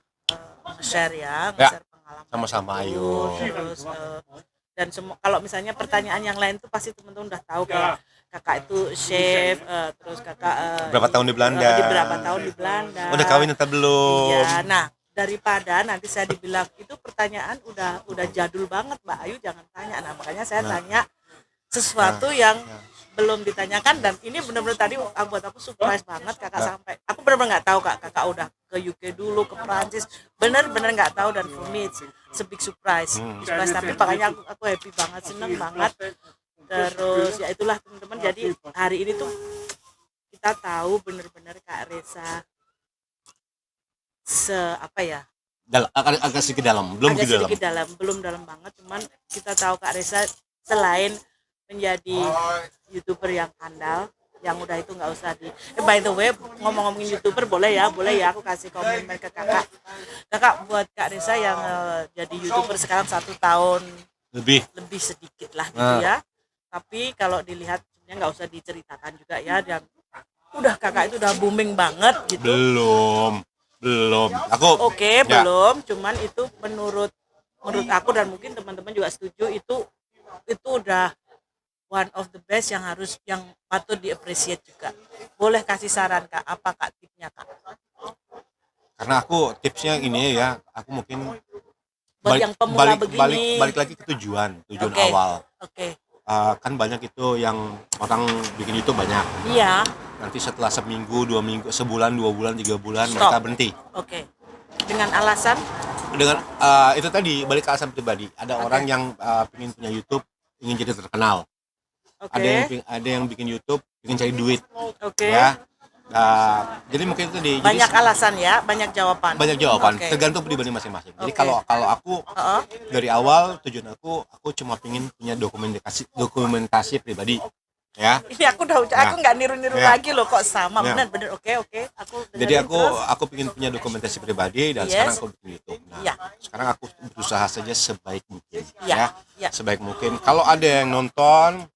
share share pengalaman. Sama-sama, ayo. Terus dan semua kalau misalnya pertanyaan yang lain tuh pasti teman-teman udah tahu kayak Kakak itu chef, terus Kakak Berapa tahun di Belanda? berapa tahun di Belanda. Udah kawin atau belum? Iya, nah daripada nanti saya dibilang itu pertanyaan udah jadul banget Mbak Ayu, jangan tanya. Nah makanya saya tanya sesuatu yang belum ditanyakan, dan ini benar-benar tadi buat aku surprise banget Kakak sampai aku benar-benar nggak tahu Kakak udah ke UK dulu, ke Prancis, benar-benar nggak tahu, dan for me it's a big surprise. Tapi makanya aku happy banget, seneng banget. Terus ya itulah teman-teman, jadi hari ini tuh kita tahu benar-benar Kak Reza apa ya, Agak sedikit dalam, belum agak gitu dalam. sedikit dalam, belum dalam banget, cuman kita tahu Kak Reza selain menjadi YouTuber yang handal, yang udah itu nggak usah by the way, ngomongin YouTuber boleh ya aku kasih komentar ke kakak buat Kak Reza yang jadi YouTuber sekarang 1 tahun Lebih. sedikit lah gitu ya, tapi kalau dilihat sebenarnya nggak usah diceritakan juga ya, dan udah Kakak itu udah booming banget gitu. Belum. Aku Oke, belum, cuman itu menurut aku dan mungkin teman-teman juga setuju, itu udah one of the best yang patut di-appreciate juga. Boleh kasih saran Kak, apa Kak tipsnya Kak? Karena aku tipsnya ini ya, aku mungkin Buat yang pemula begini. balik lagi ke tujuan Oke. awal. Oke. Kan banyak itu yang orang bikin YouTube banyak. Iya. Nanti setelah seminggu, 2 minggu, sebulan, 2 bulan, 3 bulan Stop. mereka berhenti. Oke. Dengan alasan? Dengan itu tadi balik ke alasan pribadi. Ada orang yang ingin punya YouTube, ingin jadi terkenal. Oke. Ada yang bikin YouTube, ingin cari duit. Oke. Ya. Jadi mungkin itu Banyak alasan ya, banyak jawaban. banyak jawaban, Oke. tergantung pribadi masing-masing. Jadi Oke. kalau aku dari awal tujuan aku cuma pengen punya dokumentasi pribadi, ya. Ini aku nggak niru-niru Ya. lagi loh, kok sama. Ya. Bener. Oke. Aku Jadi dengerin terus. aku pengen punya dokumentasi pribadi dan Yes. sekarang aku bikin YouTube. Nah, Iya. sekarang aku berusaha saja sebaik mungkin, Iya. Iya. sebaik mungkin. Kalau ada yang nonton,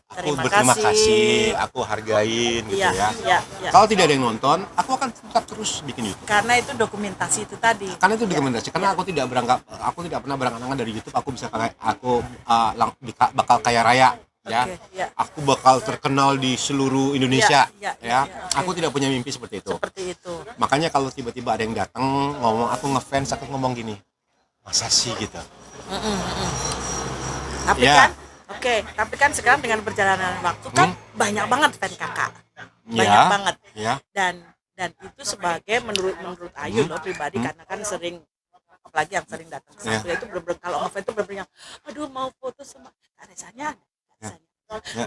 aku Terima berterima kasih. kasih, aku hargain gitu Iya. ya. Kalau tidak ada yang nonton, aku akan tetap terus bikin YouTube. Karena itu dokumentasi itu tadi. Karena itu dokumentasi. Karena aku tidak pernah berangan-angan dari YouTube aku bisa bakal kaya raya, ya. Oke, ya. Aku bakal terkenal di seluruh Indonesia, Ya, ya. oke. Aku tidak punya mimpi seperti itu. Seperti itu. Makanya kalau tiba-tiba ada yang datang ngomong aku ngefans, aku ngomong gini, masa sih gitu. Tapi Ya. tapi kan sekarang dengan perjalanan waktu kan banyak banget fan Kakak. Banyak Ya. banget. Ya. Dan itu sebagai menurut Ayu loh pribadi, karena kan sering, apalagi yang sering datang ke Satria itu bener-bener kalau ngefans itu bener-bener yang aduh mau foto sama Kak Rezanya,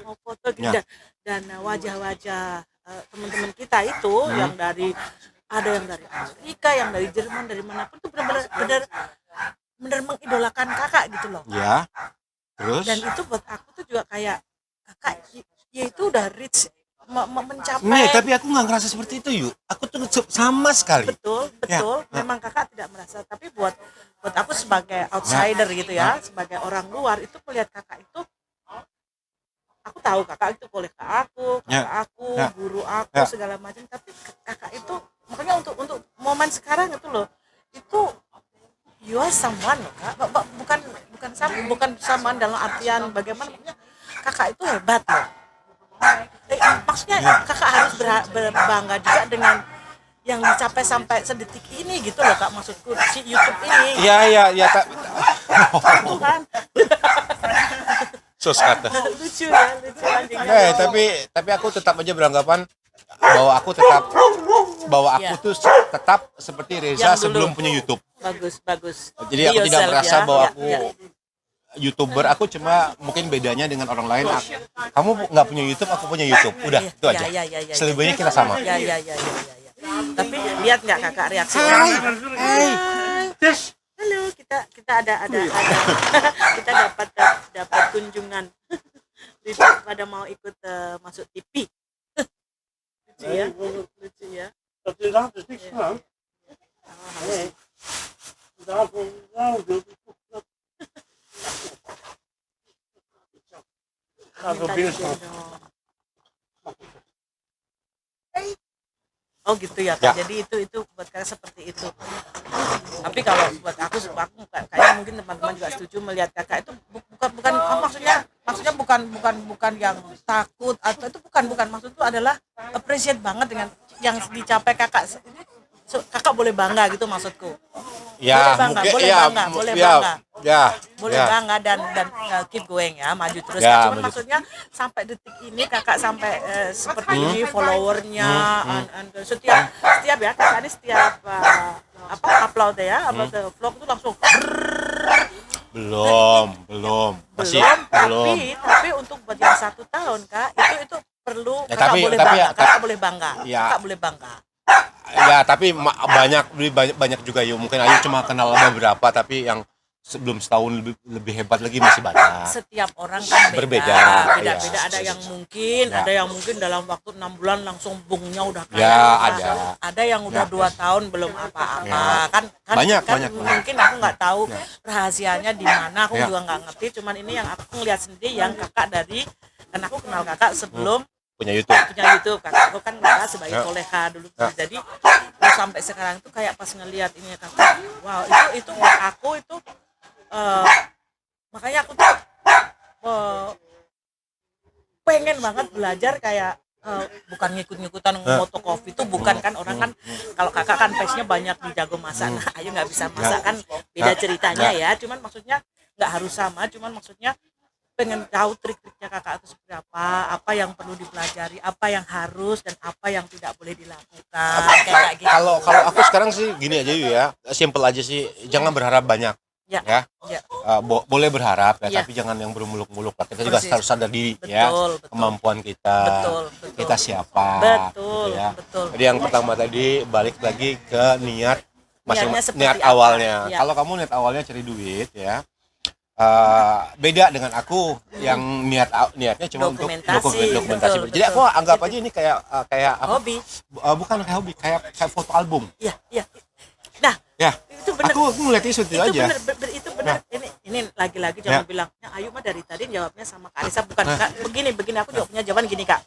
mau foto gitu. Dan wajah-wajah teman-teman kita itu yang dari ada yang dari Amerika, yang dari Jerman, dari manapun tuh bener-bener mengidolakan Kakak gitu loh. Ya. Terus? Dan itu buat aku tuh juga kayak Kakak ya itu udah reach mencapai. Nih, tapi aku nggak ngerasa seperti itu, yuk. Aku tuh sama sekali. Betul. Ya. Memang Kakak tidak merasa, tapi buat aku sebagai outsider gitu ya, sebagai orang luar itu melihat Kakak itu, aku tahu Kakak itu kolega aku, kakak aku, guru aku, segala macam, tapi Kakak itu makanya untuk momen sekarang itu loh, itu you are someone loh Kak, bukan samaan dalam artian bagaimana, Kakak itu hebat loh. Maksudnya Kakak harus berbangga juga dengan yang dicapai sampai sedetik ini gitu loh Kak, maksudku si YouTube ini. Iya. Itu kan. Sos kata. lucu anjing. Tapi aku tetap aja beranggapan bahwa aku Ya. tuh tetap seperti Reza Yang dulu. sebelum punya YouTube. Bagus. Jadi Be aku tidak yourself, merasa ya. bahwa Ya, aku ya. YouTuber. Aku cuma mungkin bedanya dengan orang lain. Kamu nggak punya YouTube, aku punya YouTube. Udah Iya, itu aja. ya. Selebihnya kita sama. Ya. Tapi lihat nggak kakak reaksi orang? Halo, kita ada kita dapat kunjungan. Lucu pada mau ikut masuk TV. Lucu ya. Dat is aan, dat is niks gedaan. Nee. Daarvoor wil ik ga zo binnen staan. Oh gitu ya, Ya. Kak. Jadi itu buat kalian seperti itu. Tapi kalau buat aku kayaknya mungkin teman-teman juga setuju melihat kakak itu bukan maksudnya bukan yang takut atau itu bukan maksud itu adalah appreciate banget dengan yang dicapai kakak. Kakak boleh bangga gitu maksudku. Ya, boleh bangga dan keep going ya, maju terus. Ya, Cuman maju. maksudnya sampai detik ini kakak sampai seperti ini followernya setiap ya kakak ini setiap upload ya upload vlog itu langsung belum masih belum. Tapi untuk buat yang 1 tahun Kak itu perlu Ya, kakak tapi- boleh tapi- bangga, tapi- kakak boleh bangga, Ya. kakak boleh bangga. Ya, tapi banyak juga yuk. Mungkin Ayu cuma kenal beberapa, tapi yang sebelum setahun lebih hebat lagi masih banyak. Setiap orang kan Berbeda, beda. ya. Ada yang Ya. mungkin dalam waktu 6 bulan langsung bungnya udah kaya. Ya, Ada yang udah Ya. 2 tahun belum apa-apa. Ya. Kan Banyak. mungkin aku nggak tahu Ya. rahasianya di mana, aku Ya. juga nggak ngerti. Cuman ini yang aku ngeliat sendiri yang kakak kan aku kenal kakak sebelum Punya YouTube. punya YouTube. Kakak aku kan kakak sebagai Ya. koleha dulu. Ya. Jadi sampai sekarang tuh kayak pas ngelihat ini ya kakak, wow itu buat aku itu makanya aku tuh pengen banget belajar kayak bukan ngikut-ngikutan moto kopi itu bukan kan orang kan kalau kakak kan pace-nya banyak di jago masak. Nah, Ayu nggak bisa masak kan beda ceritanya ya. Cuman maksudnya nggak harus sama, cuman maksudnya pengen tahu trik-triknya kakak itu seperti apa yang perlu dipelajari, apa yang harus dan apa yang tidak boleh dilakukan kayak gitu. Kalau aku sekarang sih gini aja yuk ya, simple aja sih, jangan berharap banyak. Ya. Boleh berharap ya, Ya. tapi jangan yang bermuluk-muluk lah. Kita juga Persis. harus sadar diri ya, Betul. kemampuan kita, Betul. kita siapa. Betul, gitu ya. betul. Jadi yang pertama tadi balik lagi ke niat Niatnya seperti niat apa? awalnya. Ya. Kalau kamu niat awalnya cari duit ya. Beda dengan aku yang niatnya cuma untuk Dokumentasi, dokumentasi. betul, Jadi aku betul. anggap aja ini kayak apa? Hobi. Bukan kayak hobi, kayak foto album. Iya. Nah, Ya. itu benar. Aku ngeliat itu aja. Itu benar. Ini lagi-lagi jangan bilang, "Ya, Ayu mah dari tadi jawabnya sama Kak Alisa bukan Kak." Begini aku juga punya jawaban gini, Kak.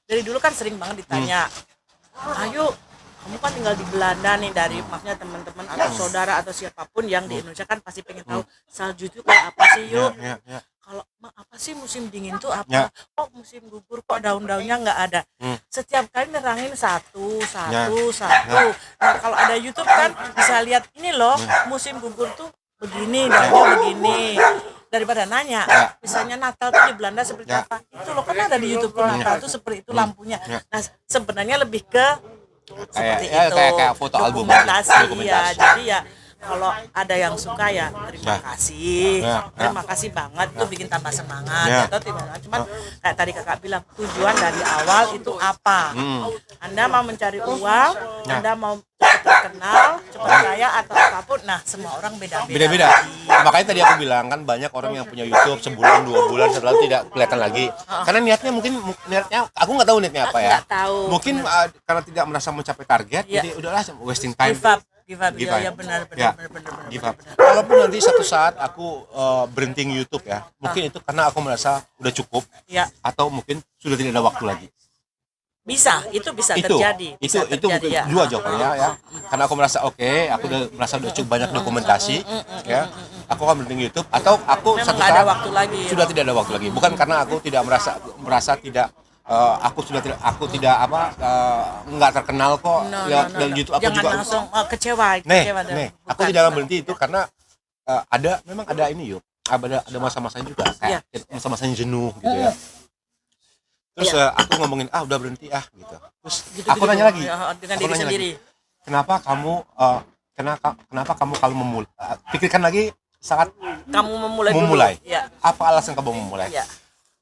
Dari dulu kan sering banget ditanya, "Ayu, kamu kan tinggal di Belanda nih dari maksudnya teman-teman atau saudara atau siapapun yang di Indonesia kan pasti pengen tahu salju itu kayak apa sih, Yuk? Ya. Kalau apa sih musim dingin tuh apa? Ya. Kok musim gugur kok daun-daunnya nggak ada? Setiap kali nerangin satu. Ya. Nah kalau ada YouTube kan bisa lihat ini loh musim gugur tuh begini, daunnya begini. Daripada nanya, misalnya Natal tuh di Belanda seperti Ya. apa? Itu loh kan ada di YouTube tuh Natal tuh seperti itu lampunya. Ya. Nah sebenarnya lebih ke seperti ya, itu. kayak foto album. Dokumentasi. Dokumentasi. Ya, jadi ya kalau ada yang suka ya terima Ya. kasih, Ya. terima kasih banget itu bikin tambah semangat Ya. atau tidak. Cuman kayak tadi kakak bilang tujuan dari awal itu apa? Anda mau mencari uang, Ya. Anda mau cepat terkenal, cepat kaya atau apapun. Nah semua orang beda-beda. Beda-beda. Makanya tadi aku bilang kan banyak orang yang punya YouTube sebulan 2 bulan setelah tidak kelihatan lagi. Karena niatnya aku nggak tahu niatnya apa ya. Nggak tahu. Mungkin karena tidak merasa mencapai target, Ya. jadi udahlah wasting time. Give up. Give Ya, up. benar. Ya. Give up. Kalaupun nanti satu saat aku berhenti YouTube ya, mungkin itu karena aku merasa udah cukup Ya, atau mungkin sudah tidak ada waktu lagi. itu bisa terjadi. Itu mungkin ya. dua jawabannya ya. Karena aku merasa aku udah cukup banyak dokumentasi ya. Aku akan berhenti YouTube atau aku Memang satu nggak ada saat waktu lagi. sudah tidak ada waktu lagi. Bukan karena aku tidak merasa tidak aku tidak nggak terkenal kok lewat dari YouTube. Aku Jangan juga langsung kecewa nih aku tidak akan berhenti itu karena memang ada ini yuk ada masa-masanya juga kayak masa-masanya jenuh gitu ya. Terus aku ngomongin udah berhenti gitu. Terus Gitu, aku nanya lagi. dengan Aku diri nanya sendiri. Kenapa kamu kenapa kamu kalau memulai pikirkan lagi saat Kamu memulai memulai. dulu. Ya. Apa alasan kamu memulai? Ya.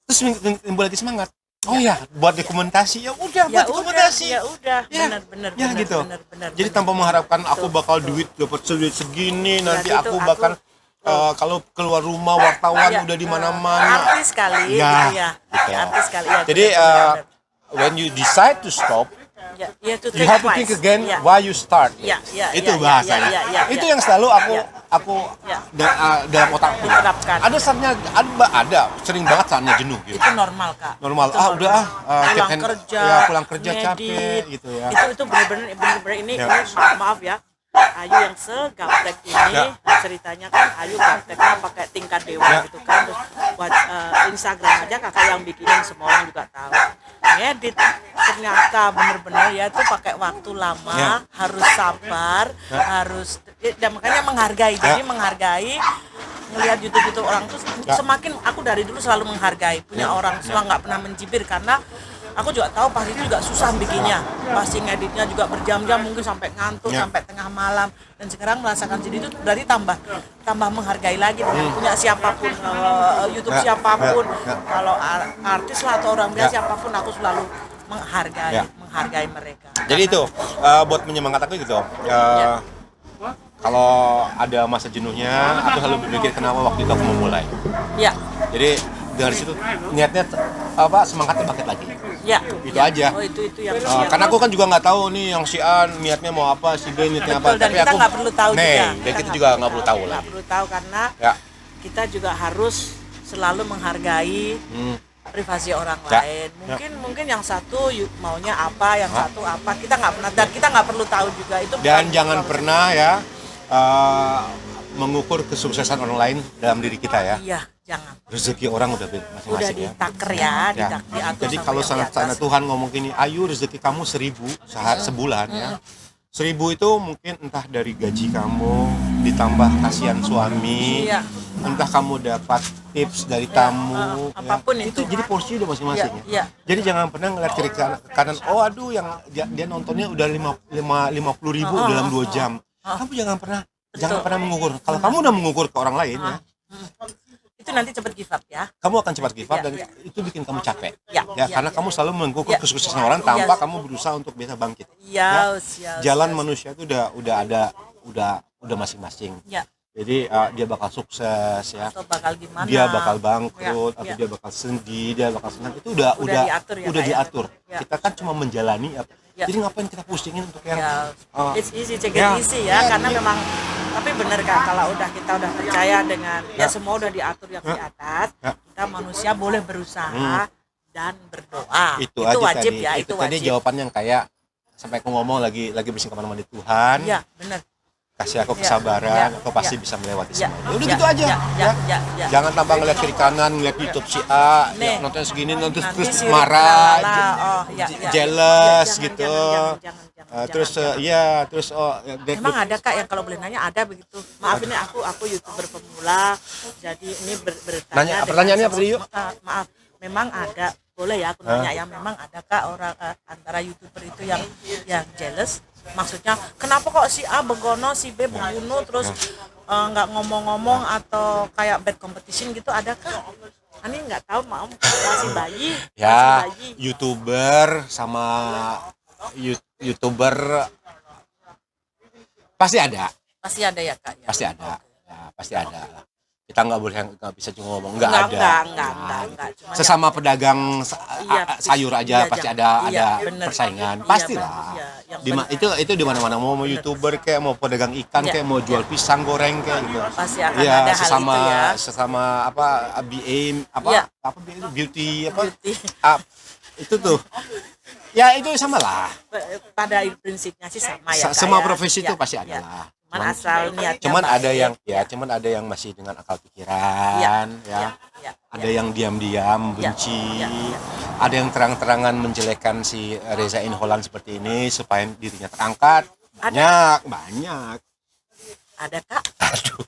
Terus timbul lagi semangat. Oh ya, buat dokumentasi. Ya udah, buat dokumentasi. Ya udah, Ya, benar. ya gitu. Benar. Jadi tanpa mengharapkan aku bakal dapat duit segini, nanti itu aku bakal kalau keluar rumah wartawan Ya, udah di mana-mana. artis kali Ya, gitu ya. gitu. Artis kali ya. Jadi benar. when you decide to stop, Ya, itu you have to think again why you start. Ya, Itu ya, bahasanya. ya. Itu yang selalu aku Ya. dalam otakku. Diterapkan. Ada saatnya ada sering banap saatnya jenuh gitu. Itu normal, Kak. Normal. Itu Pulang pulang kerja, pulang kerja ngedit. capek gitu ya. Itu bener-bener ini Ya. maaf ya. Ayu yang segaptek ini Ya. ceritanya kan Ayu gapteknya pakai tingkat dewa Ya. gitu kan, terus buat Instagram aja kakak yang bikinin, semua orang juga tahu. Ngedit ternyata bener-bener ya itu pakai waktu lama, Ya. harus sabar, harus dan makanya menghargai. Jadi menghargai ngelihat YouTube orang tuh semakin aku dari dulu selalu menghargai punya orang, selalu nggak pernah mencibir karena aku juga tahu pas itu juga susah bikinnya, pasti ngeditnya juga berjam-jam, mungkin sampai ngantuk sampai tengah malam, dan sekarang merasakan jadi itu berarti tambah menghargai lagi dengan punya siapapun YouTube siapapun, kalau artis lah atau orang biasa siapapun aku selalu menghargai mereka. Jadi itu buat menyemangat aku gitu. Kalau ada masa jenuhnya, aku selalu berpikir kenapa waktu itu aku memulai. Ya, Jadi dari situ niatnya semangatnya bangkit lagi. ya. Itu aja. Oh itu yang Karena aku kan juga nggak tahu nih yang si A niatnya mau apa, si B niatnya apa. Betul, dan kita nggak perlu tahu juga. dan kita nggak- juga nggak perlu tahu lah. Nggak perlu tahu karena Ya. kita juga harus selalu menghargai privasi orang Ya. lain. Mungkin yang satu maunya apa, yang satu apa, kita nggak pernah, dan kita nggak perlu tahu juga itu. Dan bukan jangan urusan- pernah ya mengukur kesuksesan orang lain dalam diri kita ya. Iya, jangan. Rezeki orang udah Udah masing-masing ya. ditaker ya, Ya. diatur. Jadi sama kalau yang di atas. sana Tuhan ngomong gini, ayo rezeki kamu 1.000 sebulan ya. 1.000 itu mungkin entah dari gaji kamu ditambah kasihan suami, Iya. entah kamu dapat tips dari tamu, apapun ya. itu. Jadi porsi udah masing-masing ya. Iya. Jadi jangan pernah ngeliat kiri kanan, oh aduh yang dia nontonnya udah 50.000 dalam 2 jam. Kamu jangan pernah mengukur. Kalau kamu udah mengukur ke orang lain ya, Itu nanti cepet give up ya. kamu akan cepat give up Ya, dan ya. itu bikin kamu capek. Ya, Karena ya. kamu selalu mengukur Ya. kesuksesan orang tanpa Ya. kamu berusaha untuk bisa bangkit. Yes. Jalan manusia itu udah masing-masing. Ya. Jadi dia bakal sukses ya. Atau bakal gimana? Dia bakal bangkrut Ya, atau ya. dia bakal sedih, dia bakal senang. Itu udah diatur ya, udah Kak, ya? diatur. Ya. Kita kan cuma menjalani Ya. Jadi ngapain kita pusingin untuk yang Ya, it's easy, take it ya, easy ya, ya, karena ya. memang, tapi bener Kak, kalau kita udah percaya dengan ya semua udah diatur yang di atas, Ya. kita manusia boleh berusaha dan berdoa. itu aja wajib tadi. ya, itu itu tadi wajib. jawaban yang kayak sampai aku ngomong lagi bersih kemana-mana di Tuhan. Ya, bener. Kasih aku Ya, kesabaran, ya, aku pasti ya. bisa melewati Ya, semua. Udah ya, gitu aja. ya. Jangan tambah ngeliat kiri kanan, ngeliat YouTube si A, Nih, nonton segini, nonton nanti terus sirik marah, jealous jangan, gitu. jangan, Terus jangan. terus Memang ada Kak yang kalau boleh nanya, ada begitu. Maaf ini aku YouTuber pemula, jadi ini bertanya. Nanya, dengan pertanyaannya apa sih, Yu? Maaf, memang ada, boleh ya aku nanya ya, memang ada Kak orang antara YouTuber itu yang jealous. Maksudnya kenapa kok si A begono, si B membunuh, terus nggak ngomong-ngomong atau kayak bad competition gitu, ada Kak? Ani nggak tahu, maaf, masih bayi. ya Masih bayi. YouTuber sama YouTuber pasti ada. Pasti ada ya Kak ya? Pasti ada. Ya, pasti ada lah. Kita nggak bisa cuma ngomong nggak ada. Enggak. Cuma Sesama pedagang Iya, sayur aja iya, pasti jangan. ada Bener. persaingan. Iya, Pastilah. iya, yang Itu di mana-mana mau YouTuber kayak mau pedagang ikan Iya, kayak mau jual pisang goreng kayak gitu. pasti akan Iya, ada hal itu ya. sesama BA Iya. beauty Beauty. itu tuh. Ya itu sama lah. Pada prinsipnya sih sama ya Kak, Semua ya. profesi itu pasti ada Ya. lah. Cuman asal niatnya Cuman ada baik. yang cuman ada yang masih dengan akal pikiran ya. Ya. Ada yang diam-diam benci. Ya, ya. Ada yang terang-terangan menjelekkan si Reza Inholan seperti ini supaya dirinya terangkat. Banyak. Ada Kak. Aduh.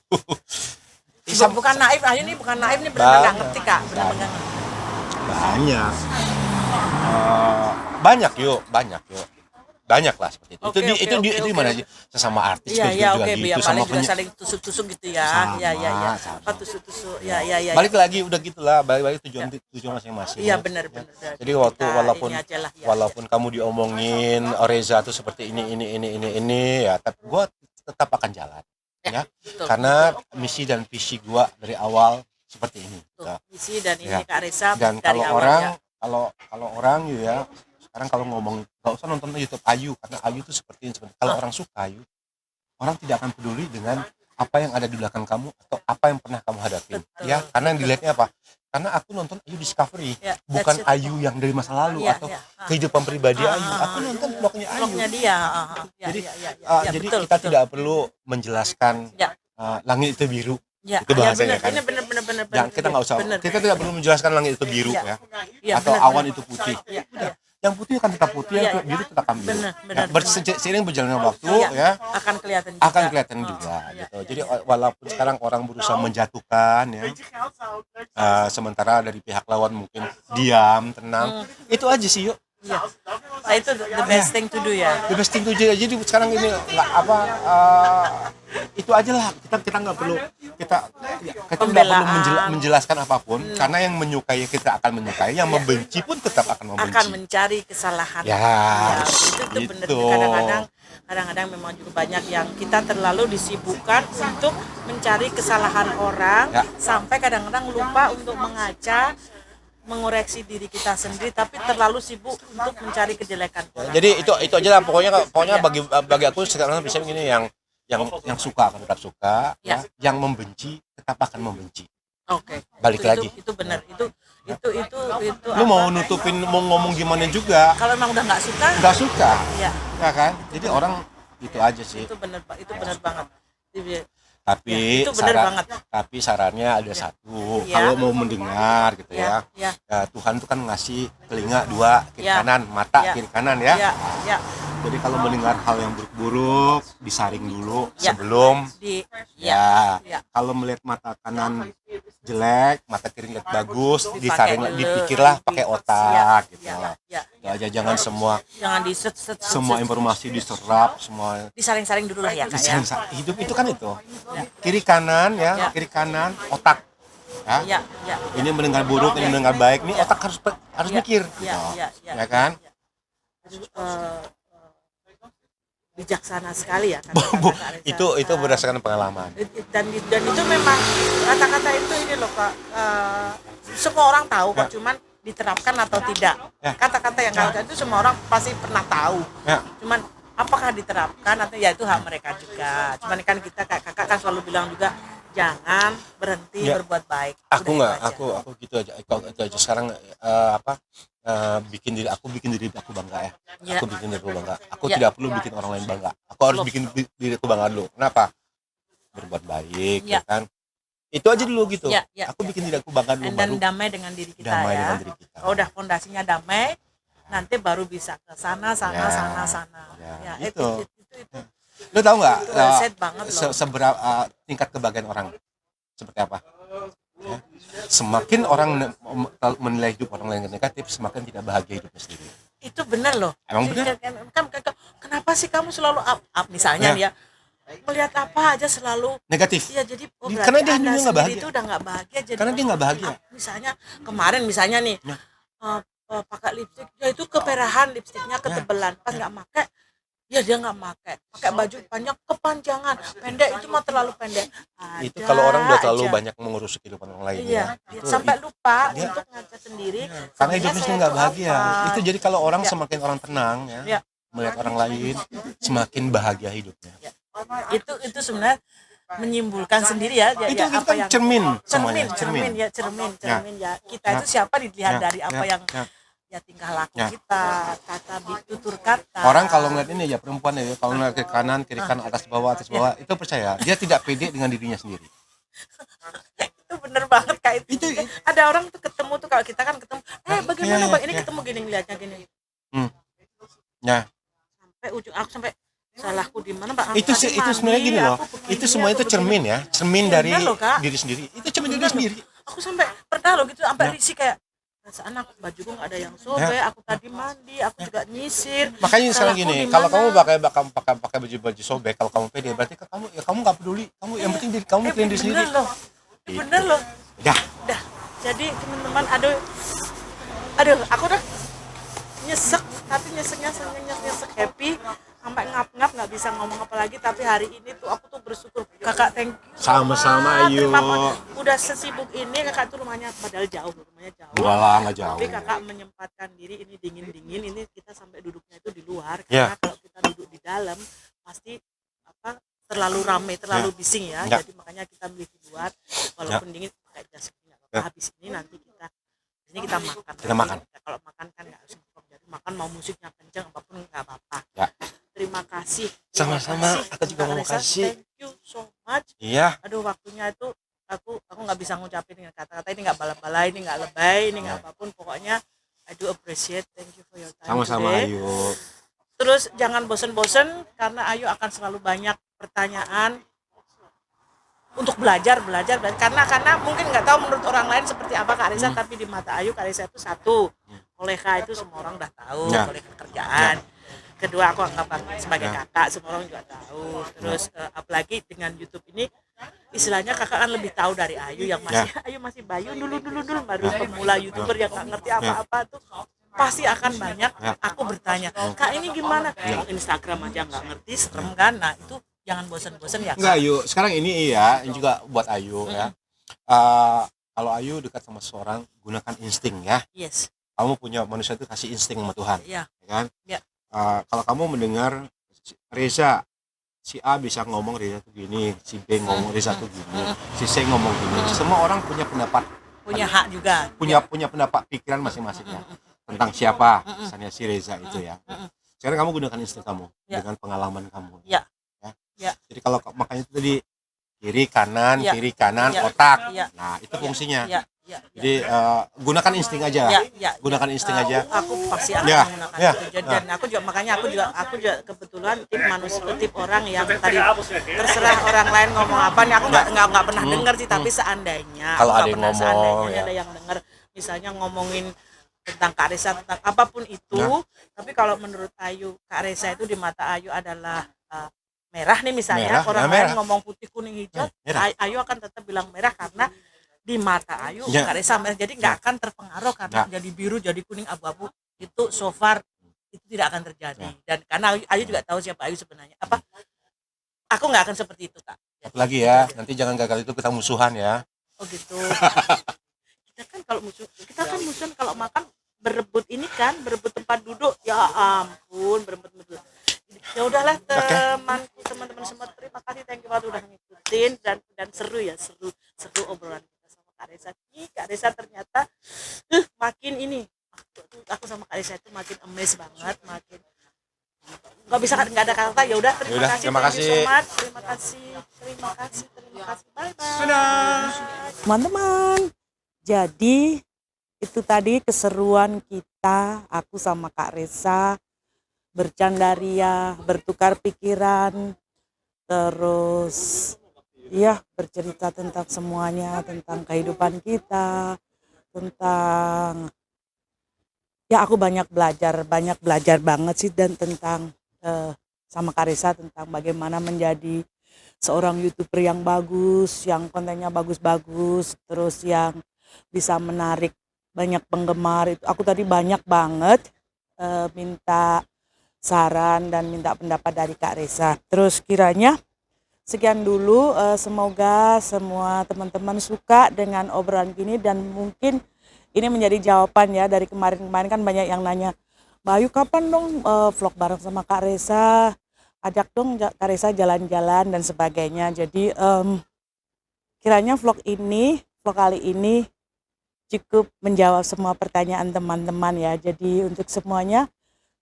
Bukan naif, ini bukan naif, ini benar-benar nggak ngerti Kak, benar-benar nggak ngerti. Banyak. banyak yuk, banyak lah seperti itu. Oke, itu oke, di oke. mana aja sesama artis Iya, iya, juga oke, gitu, biar sama paling juga saling tusuk-tusuk gitu ya. Sama, Iya, iya, iya. sama. Apa tusuk-tusuk? Ya, ya, ya. Balik lagi udah gitulah, balik tujuan masing-masing. Iya, benar, Ya. benar. Jadi waktu Kita walaupun ini aja lah, ya, walaupun kamu diomongin Reza tuh seperti ini ya, tapi gua tetap akan jalan. Ya. betul, Karena betul. misi dan visi gua dari awal seperti ini. Tuh, misi dan ini Ya. Kak Reza Dan dari kalau awal orang ya. kalau orang ya sekarang kalau ngomong nggak usah nonton YouTube Ayu karena Ayu itu seperti kalau orang suka Ayu, orang tidak akan peduli dengan apa yang ada di belakang kamu atau apa yang pernah kamu hadapin. Betul, Ya, karena yang dilihatnya apa? Karena aku nonton Ayu Discovery, Ya, bukan that's it. Ayu yang dari masa lalu Iya, atau iya. kehidupan pribadi Ah, Ayu. ah, Aku nonton vlognya Ayu. Vlognya dia. Ya, Jadi, ya, ya, ya, ya, Jadi betul, kita betul. tidak perlu menjelaskan Ya. langit itu biru. Ya, Itu bahasanya benar, kan. benar. Dan kita nggak usah, Benar. kita tidak perlu menjelaskan langit itu biru Iya. ya, Iya, atau benar, awan benar. itu putih. Iya, iya. Yang putih akan tetap putih, Iya, yang biru tetap akan biru. benar, Ya, benar. seiring berjalannya waktu Iya, ya akan kelihatan juga. akan kelihatan juga Iya, gitu. iya, Jadi iya. walaupun sekarang orang berusaha menjatuhkan ya, sementara dari pihak lawan mungkin diam, tenang, itu aja sih yuk. Iya. Nah, itu the best thing to do ya. The best thing to do. Jadi sekarang ini nggak apa itu aja lah, kita nggak perlu kita nggak perlu Pembelaan. menjelaskan apapun karena yang menyukai kita akan menyukai, yang membenci pun tetap akan membenci. Akan mencari kesalahan. Ya, itu benar. gitu. Kadang-kadang memang juga banyak yang kita terlalu disibukkan untuk mencari kesalahan orang Ya. sampai kadang-kadang lupa untuk mengaca, mengoreksi diri kita sendiri, tapi terlalu sibuk untuk mencari kejelekan orang. Jadi itu aja lah pokoknya bagi aku sekarang bisa begini, yang suka akan tetap suka Ya. ya. Yang membenci tetap akan membenci. Oke. Balik lagi. Itu benar. Itu Lu mau nutupin mau ngomong gimana juga kalau emang udah nggak suka, nggak suka ya ya kan, jadi orang gitu aja sih. itu benar banget. Tapi Ya, itu benar banget. tapi sarannya ada satu, Ya. kalau mau mendengar gitu Ya, ya, ya, Tuhan tuh kan ngasih telinga dua, kiri Ya. kanan, mata Ya. kiri kanan ya. ya. Jadi kalau mendengar hal yang buruk-buruk disaring dulu Ya. sebelum Ya. Kalau melihat mata kanan jelek, mata kiri lihat bagus, Dipakai disaring, dulu. dipikirlah pakai otak gitu. Ya. Itu aja, jangan Jangan diset semua informasi diserap, semua disaring-saring dulu lah ya Kak ya. hidup itu kan itu. Kiri kanan ya, Ya. kiri kanan otak. Ya. Ya. Ini mendengar buruk, ini mendengar baik, ini otak harus Ya. mikir Ya. gitu. Ya. Ya kan? Bijaksana sekali ya kata-kata Kak Reza. itu berdasarkan pengalaman. Dan itu memang kata-kata itu ini loh Kak, semua orang tahu kok, cuman diterapkan atau tidak. Ya. Kata-kata yang kata itu semua orang pasti pernah tahu, Ya. cuman apakah diterapkan atau ya itu hak mereka juga. Cuman kan kita kakak kan selalu bilang juga jangan berhenti Ya. berbuat baik. Aku Udah nggak, itu aja. aku gitu aja. Itu aja sekarang bikin diri aku bangga ya. Ya. Aku bikin diri aku bangga. Aku Ya. tidak perlu bikin orang lain bangga. Aku harus Belum. bikin diri aku bangga dulu. Kenapa? Berbuat baik, Ya. ya kan? Itu aja dulu gitu. Ya, ya, Aku ya, bikin diri aku bangga dulu, Dan baru damai dengan diri kita damai ya. dengan diri kita. Kalau udah fondasinya damai, nanti baru bisa ke sana. Ya. Ya, Itu. itu. Lo tau nggak Itu well said banget loh. seberapa tingkat kebahagiaan orang seperti apa? Ya. Semakin orang menilai hidup orang lain negatif, semakin tidak bahagia hidupnya sendiri. Itu benar loh. Emang benar? Kan, kenapa sih kamu selalu up misalnya Ya. nih ya, melihat apa aja selalu Negatif. ya, jadi Karena dia Anda hidupnya nggak sendiri bahagia. itu udah nggak bahagia, jadi Karena dia nggak bahagia. misalnya kemarin nih Ya. pakai lipstik ya, itu keperahan lipstiknya ketebelan, pas nggak pakai ya dia nggak pakai baju panjang kepanjangan, pendek itu mah terlalu pendek. Itu Ada kalau orang udah terlalu aja. banyak mengurus kehidupan orang lain Iya, ya. sampai lupa dia- untuk ngaca sendiri. Karena sebenarnya hidupnya saya sendiri nggak itu bahagia. apa. Itu jadi kalau orang Ya. semakin orang tenang ya, Ya. melihat orang lain, semakin bahagia hidupnya. itu sebenarnya menyimpulkan sendiri ya, Itu ya, itu apa kan yang cermin semuanya, cermin ya. Kita Ya. itu siapa dilihat Ya. dari apa Ya. yang Ya. ya tingkah laku Ya. kita, tutur kata. Orang kalau ngeliat ini ya perempuan ya, kalau ngeliat kiri kanan, atas bawah, itu percaya dia tidak pede dengan dirinya sendiri. itu bener banget Kak, itu. Itu- Ada orang tuh ketemu tuh, kalau kita kan ketemu, bagaimana Ya, Bang ini ya. ketemu gini ngeliatnya gini. Ya. Sampai ujung aku sampai salahku di mana Pak? Itu sebenarnya gini loh. Itu semua itu cermin ya, cermin dari Bener loh, Kak. diri sendiri. Itu cermin dari diri sendiri. Aku sampai pernah loh gitu, sampai Ya. risih kayak perasaan aku bajuku nggak ada yang sobek, aku tadi mandi, aku juga nyisir. Makanya sekarang Salahku gini, di kalau mana? kamu pakai baju sobek, kalau kamu pede berarti kamu ya kamu nggak peduli. Kamu yang penting diri kamu clean diri sendiri. Bener loh, Gitu. bener loh. Dah. Dah, jadi teman-teman, aduh, aku udah nyesek, tapi nyesek happy, sampai ngap-ngap nggak bisa ngomong apa lagi. Tapi hari ini tuh aku tuh bersyukur, kakak, thank you. Sama-sama, Ayu. Terima kasih. Udah sesibuk ini kakak tuh rumahnya, padahal jauh, rumahnya jauh. Enggak lah, nggak jauh. Tapi kakak menyempatkan diri, ini dingin-dingin, ini kita sampai duduknya itu di luar. Ya. Karena kalau kita duduk di dalam pasti apa terlalu ramai, terlalu bising ya. Ya. Jadi makanya kita milih di luar, walaupun dingin pakai jas ini nggak apa-apa. Ya. Habis ini nanti kita makan. Kita makan. Kalau makan kan nggak harus ngomong. Jadi makan mau musiknya kencang apapun nggak apa-apa. Ya. Terima kasih. Sama-sama, Terima aku juga Kak mau Reza. kasih. Thank you so much. Iya. Aduh, waktunya itu aku nggak bisa ngucapin dengan kata-kata, ini nggak bala-balai, ini nggak lebay, ini nggak apapun, pokoknya I do appreciate. Thank you for your time Sama-sama, today. Ayu. Terus jangan bosen-bosen, karena Ayu akan selalu banyak pertanyaan untuk belajar karena mungkin nggak tahu menurut orang lain seperti apa Kak Reza, tapi di mata Ayu Kak Reza itu satu, koleha itu semua orang udah tahu, Ya. koleha kerjaan. Kedua, aku anggap sebagai Ya. kakak, semua orang juga tahu. Terus apalagi dengan YouTube ini, istilahnya kakak kan lebih tahu dari Ayu yang masih Ayu masih bayu dulu baru pemula YouTuber yang nggak ngerti apa-apa tuh pasti akan banyak aku bertanya, Kak ini gimana? Instagram aja nggak ngerti, serem kan? Nah itu jangan bosan-bosan ya. Enggak, Ayu. Sekarang ini iya, ini juga buat Ayu ya. Kalau Ayu dekat sama seorang, gunakan insting ya. Yes. Kamu punya manusia itu kasih insting sama Tuhan, Iya. ya kan? Ya. Kalau kamu mendengar Reza, si A bisa ngomong Reza tuh gini, si B ngomong Reza tuh gini, si C ngomong gini. Semua orang punya pendapat, Punya hak juga. punya pendapat pikiran masing-masing ya tentang siapa, misalnya si Reza itu ya. Sekarang kamu gunakan insting kamu dengan pengalaman kamu. Ya. Ya. Ya. Jadi kalau makanya itu tadi kiri kanan Ya. otak. Ya. Nah itu fungsinya. Ya. Ya. Jadi gunakan insting aja. Ya. Gunakan insting aja. Aku pasti akan Ya, menggunakan ya, itu. Dan aku juga makanya aku juga kebetulan tip orang yang tadi terserah orang lain ngomong apa nih, aku nggak pernah dengar sih, tapi seandainya Kalau aku ada nggak yang pernah, ngomong, seandainya ya. ada yang dengar misalnya ngomongin tentang Kak Reza, tentang apapun itu, tapi kalau menurut Ayu, Kak Reza itu di mata Ayu adalah merah nih misalnya, Merah, orang merah. lain ngomong putih kuning hijau, Merah. Ayu akan tetap bilang merah karena di mata Ayu Ya. Kak Reza merah, jadi nggak akan terpengaruh karena jadi biru, jadi kuning, abu-abu, itu so far itu tidak akan terjadi. Dan karena Ayu juga tahu siapa Ayu sebenarnya, aku nggak akan seperti itu Kak. Satu lagi ya, nanti jangan gagal itu kita musuhan ya. Oh gitu. Kita kan musuhan kalau makan, berebut ini kan, berebut tempat duduk, ya ampun, berebut. Ya udahlah teman-teman semua, terima kasih, thank you banget udah ngikutin, dan seru obrolan kita sama Kak Reza. Kak Reza ternyata makin ini, aku sama Kak Reza itu makin amazed banget, makin nggak ada kata. Ya udah, terima kasih. Terima kasih. Terima kasih. Bye bye. Teman-teman, jadi itu tadi keseruan kita, aku sama Kak Reza bercandaria, bertukar pikiran, terus ya bercerita tentang semuanya, tentang kehidupan kita, tentang ya aku banyak belajar banget sih, dan tentang sama Kak Reza tentang bagaimana menjadi seorang YouTuber yang bagus, yang kontennya bagus-bagus, terus yang bisa menarik banyak penggemar. Itu aku tadi banyak banget minta saran dan minta pendapat dari Kak Reza. Terus kiranya sekian dulu, semoga semua teman-teman suka dengan obrolan gini, dan mungkin ini menjadi jawaban ya, dari kemarin kan banyak yang nanya, Mbak Ayu kapan dong vlog bareng sama Kak Reza, ajak dong Kak Reza jalan-jalan dan sebagainya. Jadi kiranya vlog kali ini cukup menjawab semua pertanyaan teman-teman ya. Jadi untuk semuanya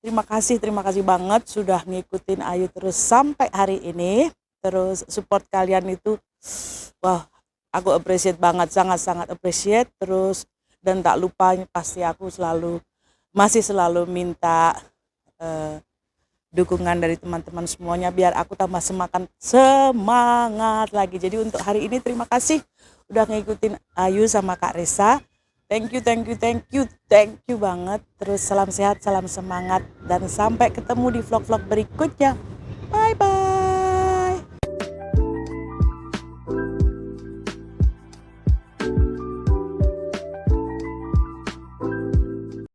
terima kasih banget sudah ngikutin Ayu terus sampai hari ini. Terus support kalian itu wah, aku appreciate banget, sangat-sangat appreciate. Terus dan tak lupa pasti aku masih selalu minta dukungan dari teman-teman semuanya biar aku tambah semangat lagi. Jadi untuk hari ini terima kasih udah ngikutin Ayu sama Kak Reza. Thank you, banget. Terus salam sehat, salam semangat, dan sampai ketemu di vlog-vlog berikutnya. Bye bye.